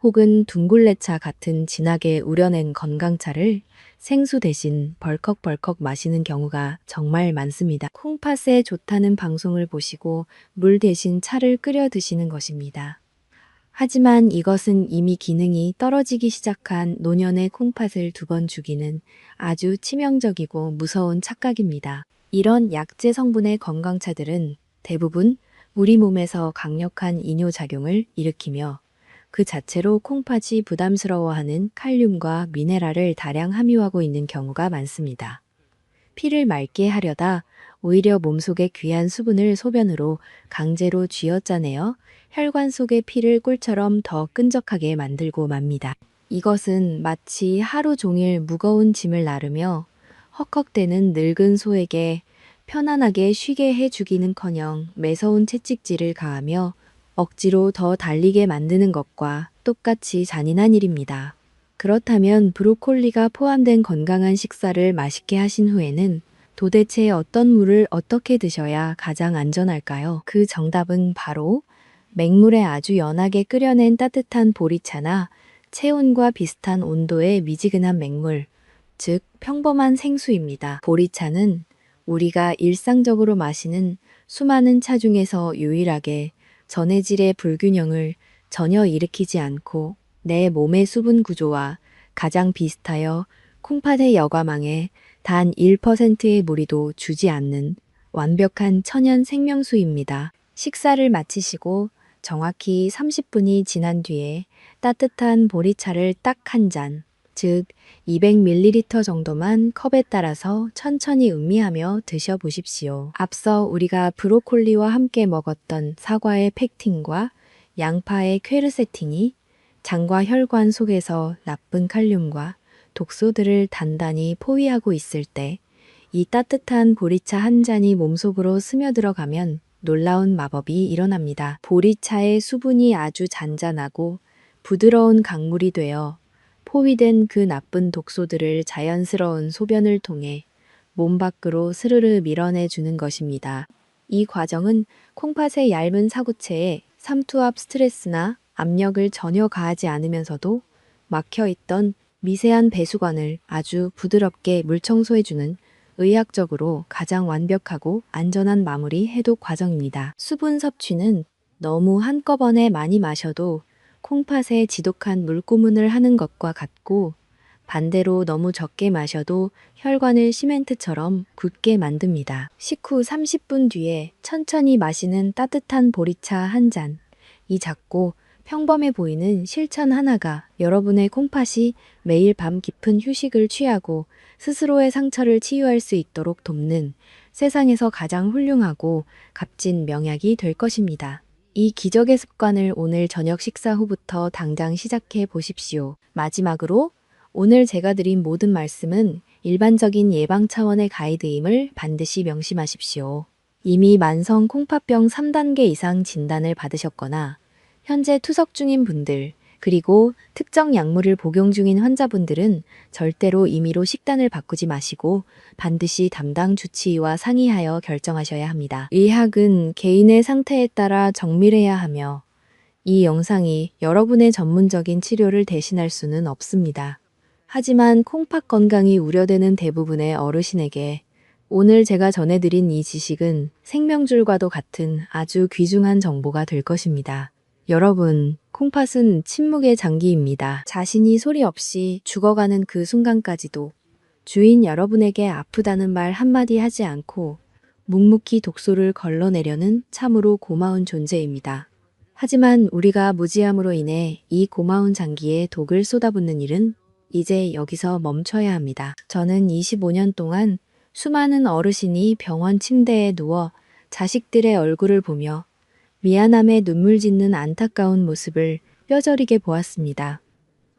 혹은 둥글레차 같은 진하게 우려낸 건강차를 생수 대신 벌컥벌컥 마시는 경우가 정말 많습니다. 콩팥에 좋다는 방송을 보시고 물 대신 차를 끓여 드시는 것입니다. 하지만 이것은 이미 기능이 떨어지기 시작한 노년의 콩팥을 2번 죽이는 아주 치명적이고 무서운 착각입니다. 이런 약재 성분의 건강차들은 대부분 우리 몸에서 강력한 이뇨작용을 일으키며 그 자체로 콩팥이 부담스러워하는 칼륨과 미네랄을 다량 함유하고 있는 경우가 많습니다. 피를 맑게 하려다 오히려 몸속의 귀한 수분을 소변으로 강제로 쥐어짜내어 혈관 속의 피를 꿀처럼 더 끈적하게 만들고 맙니다. 이것은 마치 하루 종일 무거운 짐을 나르며 헉헉대는 늙은 소에게 편안하게 쉬게 해주기는커녕 매서운 채찍질을 가하며 억지로 더 달리게 만드는 것과 똑같이 잔인한 일입니다. 그렇다면 브로콜리가 포함된 건강한 식사를 맛있게 하신 후에는 도대체 어떤 물을 어떻게 드셔야 가장 안전할까요? 그 정답은 바로 맹물에 아주 연하게 끓여낸 따뜻한 보리차나 체온과 비슷한 온도의 미지근한 맹물, 즉 평범한 생수입니다. 보리차는 우리가 일상적으로 마시는 수많은 차 중에서 유일하게 전해질의 불균형을 전혀 일으키지 않고 내 몸의 수분 구조와 가장 비슷하여 콩팥의 여과망에 단 1%의 무리도 주지 않는 완벽한 천연 생명수입니다. 식사를 마치시고 정확히 30분이 지난 뒤에 따뜻한 보리차를 딱 한 잔, 즉 200ml 정도만 컵에 따라서 천천히 음미하며 드셔보십시오. 앞서 우리가 브로콜리와 함께 먹었던 사과의 펙틴과 양파의 퀘르세틴이 장과 혈관 속에서 나쁜 칼륨과 독소들을 단단히 포위하고 있을 때 이 따뜻한 보리차 한 잔이 몸속으로 스며들어가면 놀라운 마법이 일어납니다. 보리차의 수분이 아주 잔잔하고 부드러운 강물이 되어 포위된 그 나쁜 독소들을 자연스러운 소변을 통해 몸 밖으로 스르르 밀어내 주는 것입니다. 이 과정은 콩팥의 얇은 사구체에 삼투압 스트레스나 압력을 전혀 가하지 않으면서도 막혀있던 미세한 배수관을 아주 부드럽게 물청소해주는 의학적으로 가장 완벽하고 안전한 마무리 해독 과정입니다. 수분 섭취는 너무 한꺼번에 많이 마셔도 콩팥에 지독한 물고문을 하는 것과 같고 반대로 너무 적게 마셔도 혈관을 시멘트처럼 굳게 만듭니다. 식후 30분 뒤에 천천히 마시는 따뜻한 보리차 한 잔. 이 작고 평범해 보이는 실천 하나가 여러분의 콩팥이 매일 밤 깊은 휴식을 취하고 스스로의 상처를 치유할 수 있도록 돕는 세상에서 가장 훌륭하고 값진 명약이 될 것입니다. 이 기적의 습관을 오늘 저녁 식사 후부터 당장 시작해 보십시오. 마지막으로 오늘 제가 드린 모든 말씀은 일반적인 예방 차원의 가이드임을 반드시 명심하십시오. 이미 만성 콩팥병 3단계 이상 진단을 받으셨거나 현재 투석 중인 분들, 그리고 특정 약물을 복용 중인 환자분들은 절대로 임의로 식단을 바꾸지 마시고 반드시 담당 주치의와 상의하여 결정하셔야 합니다. 의학은 개인의 상태에 따라 정밀해야 하며 이 영상이 여러분의 전문적인 치료를 대신할 수는 없습니다. 하지만 콩팥 건강이 우려되는 대부분의 어르신에게 오늘 제가 전해드린 이 지식은 생명줄과도 같은 아주 귀중한 정보가 될 것입니다. 여러분, 콩팥은 침묵의 장기입니다. 자신이 소리 없이 죽어가는 그 순간까지도 주인 여러분에게 아프다는 말 한마디 하지 않고 묵묵히 독소를 걸러내려는 참으로 고마운 존재입니다. 하지만 우리가 무지함으로 인해 이 고마운 장기에 독을 쏟아붓는 일은 이제 여기서 멈춰야 합니다. 저는 25년 동안 수많은 어르신이 병원 침대에 누워 자식들의 얼굴을 보며 미안함에 눈물 짓는 안타까운 모습을 뼈저리게 보았습니다.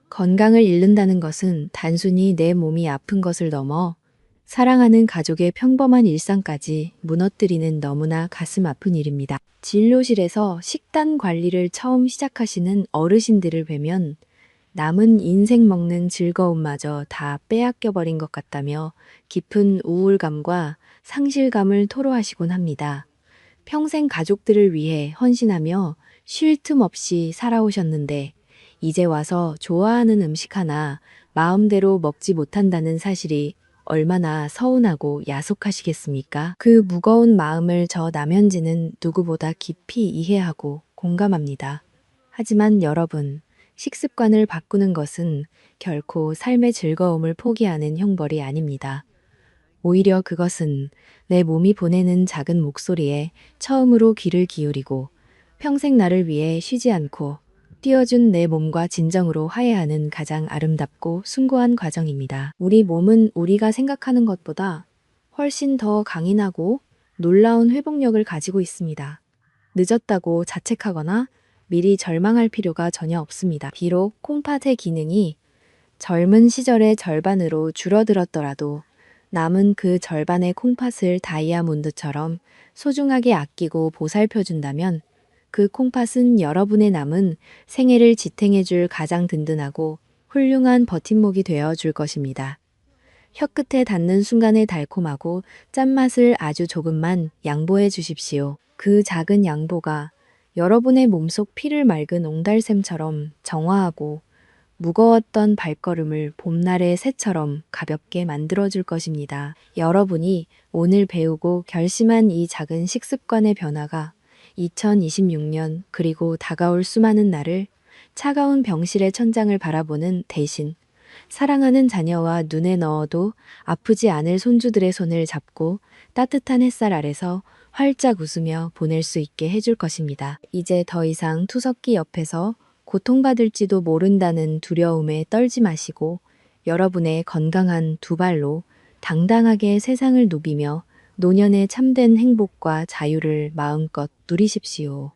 건강을 잃는다는 것은 단순히 내 몸이 아픈 것을 넘어 사랑하는 가족의 평범한 일상까지 무너뜨리는 너무나 가슴 아픈 일입니다. 진료실에서 식단 관리를 처음 시작하시는 어르신들을 뵈면 남은 인생 먹는 즐거움마저 다 빼앗겨버린 것 같다며 깊은 우울감과 상실감을 토로하시곤 합니다. 평생 가족들을 위해 헌신하며 쉴 틈 없이 살아오셨는데 이제 와서 좋아하는 음식 하나 마음대로 먹지 못한다는 사실이 얼마나 서운하고 야속하시겠습니까? 그 무거운 마음을 저 남현지는 누구보다 깊이 이해하고 공감합니다. 하지만 여러분, 식습관을 바꾸는 것은 결코 삶의 즐거움을 포기하는 형벌이 아닙니다. 오히려 그것은 내 몸이 보내는 작은 목소리에 처음으로 귀를 기울이고 평생 나를 위해 쉬지 않고 띄워준 내 몸과 진정으로 화해하는 가장 아름답고 숭고한 과정입니다. 우리 몸은 우리가 생각하는 것보다 훨씬 더 강인하고 놀라운 회복력을 가지고 있습니다. 늦었다고 자책하거나 미리 절망할 필요가 전혀 없습니다. 비록 콩팥의 기능이 젊은 시절의 절반으로 줄어들었더라도 남은 그 절반의 콩팥을 다이아몬드처럼 소중하게 아끼고 보살펴준다면 그 콩팥은 여러분의 남은 생애를 지탱해줄 가장 든든하고 훌륭한 버팀목이 되어줄 것입니다. 혀끝에 닿는 순간의 달콤하고 짠맛을 아주 조금만 양보해 주십시오. 그 작은 양보가 여러분의 몸속 피를 맑은 옹달샘처럼 정화하고 무거웠던 발걸음을 봄날의 새처럼 가볍게 만들어줄 것입니다. 여러분이 오늘 배우고 결심한 이 작은 식습관의 변화가 2026년 그리고 다가올 수많은 날을 차가운 병실의 천장을 바라보는 대신 사랑하는 자녀와 눈에 넣어도 아프지 않을 손주들의 손을 잡고 따뜻한 햇살 아래서 활짝 웃으며 보낼 수 있게 해줄 것입니다. 이제 더 이상 투석기 옆에서 고통받을지도 모른다는 두려움에 떨지 마시고 여러분의 건강한 두 발로 당당하게 세상을 누비며 노년의 참된 행복과 자유를 마음껏 누리십시오.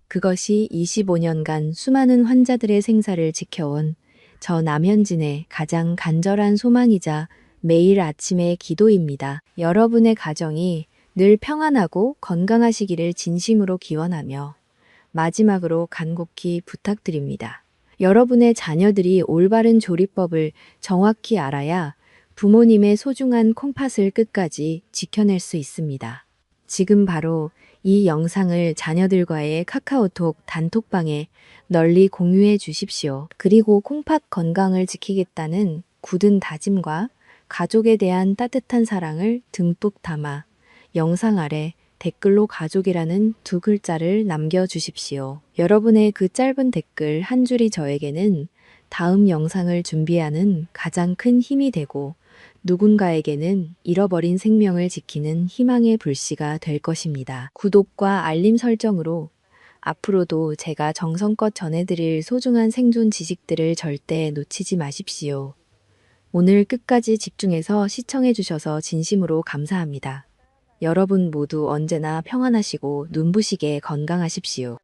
그것이 25년간 수많은 환자들의 생사를 지켜온 저 남현진의 가장 간절한 소망이자 매일 아침의 기도입니다. 여러분의 가정이 늘 평안하고 건강하시기를 진심으로 기원하며 마지막으로 간곡히 부탁드립니다. 여러분의 자녀들이 올바른 조리법을 정확히 알아야 부모님의 소중한 콩팥을 끝까지 지켜낼 수 있습니다. 지금 바로 이 영상을 자녀들과의 카카오톡 단톡방에 널리 공유해 주십시오. 그리고 콩팥 건강을 지키겠다는 굳은 다짐과 가족에 대한 따뜻한 사랑을 듬뿍 담아 영상 아래 댓글로 가족이라는 두 글자를 남겨주십시오. 여러분의 그 짧은 댓글 한 줄이 저에게는 다음 영상을 준비하는 가장 큰 힘이 되고 누군가에게는 잃어버린 생명을 지키는 희망의 불씨가 될 것입니다. 구독과 알림 설정으로 앞으로도 제가 정성껏 전해드릴 소중한 생존 지식들을 절대 놓치지 마십시오. 오늘 끝까지 집중해서 시청해주셔서 진심으로 감사합니다. 여러분 모두 언제나 평안하시고 눈부시게 건강하십시오.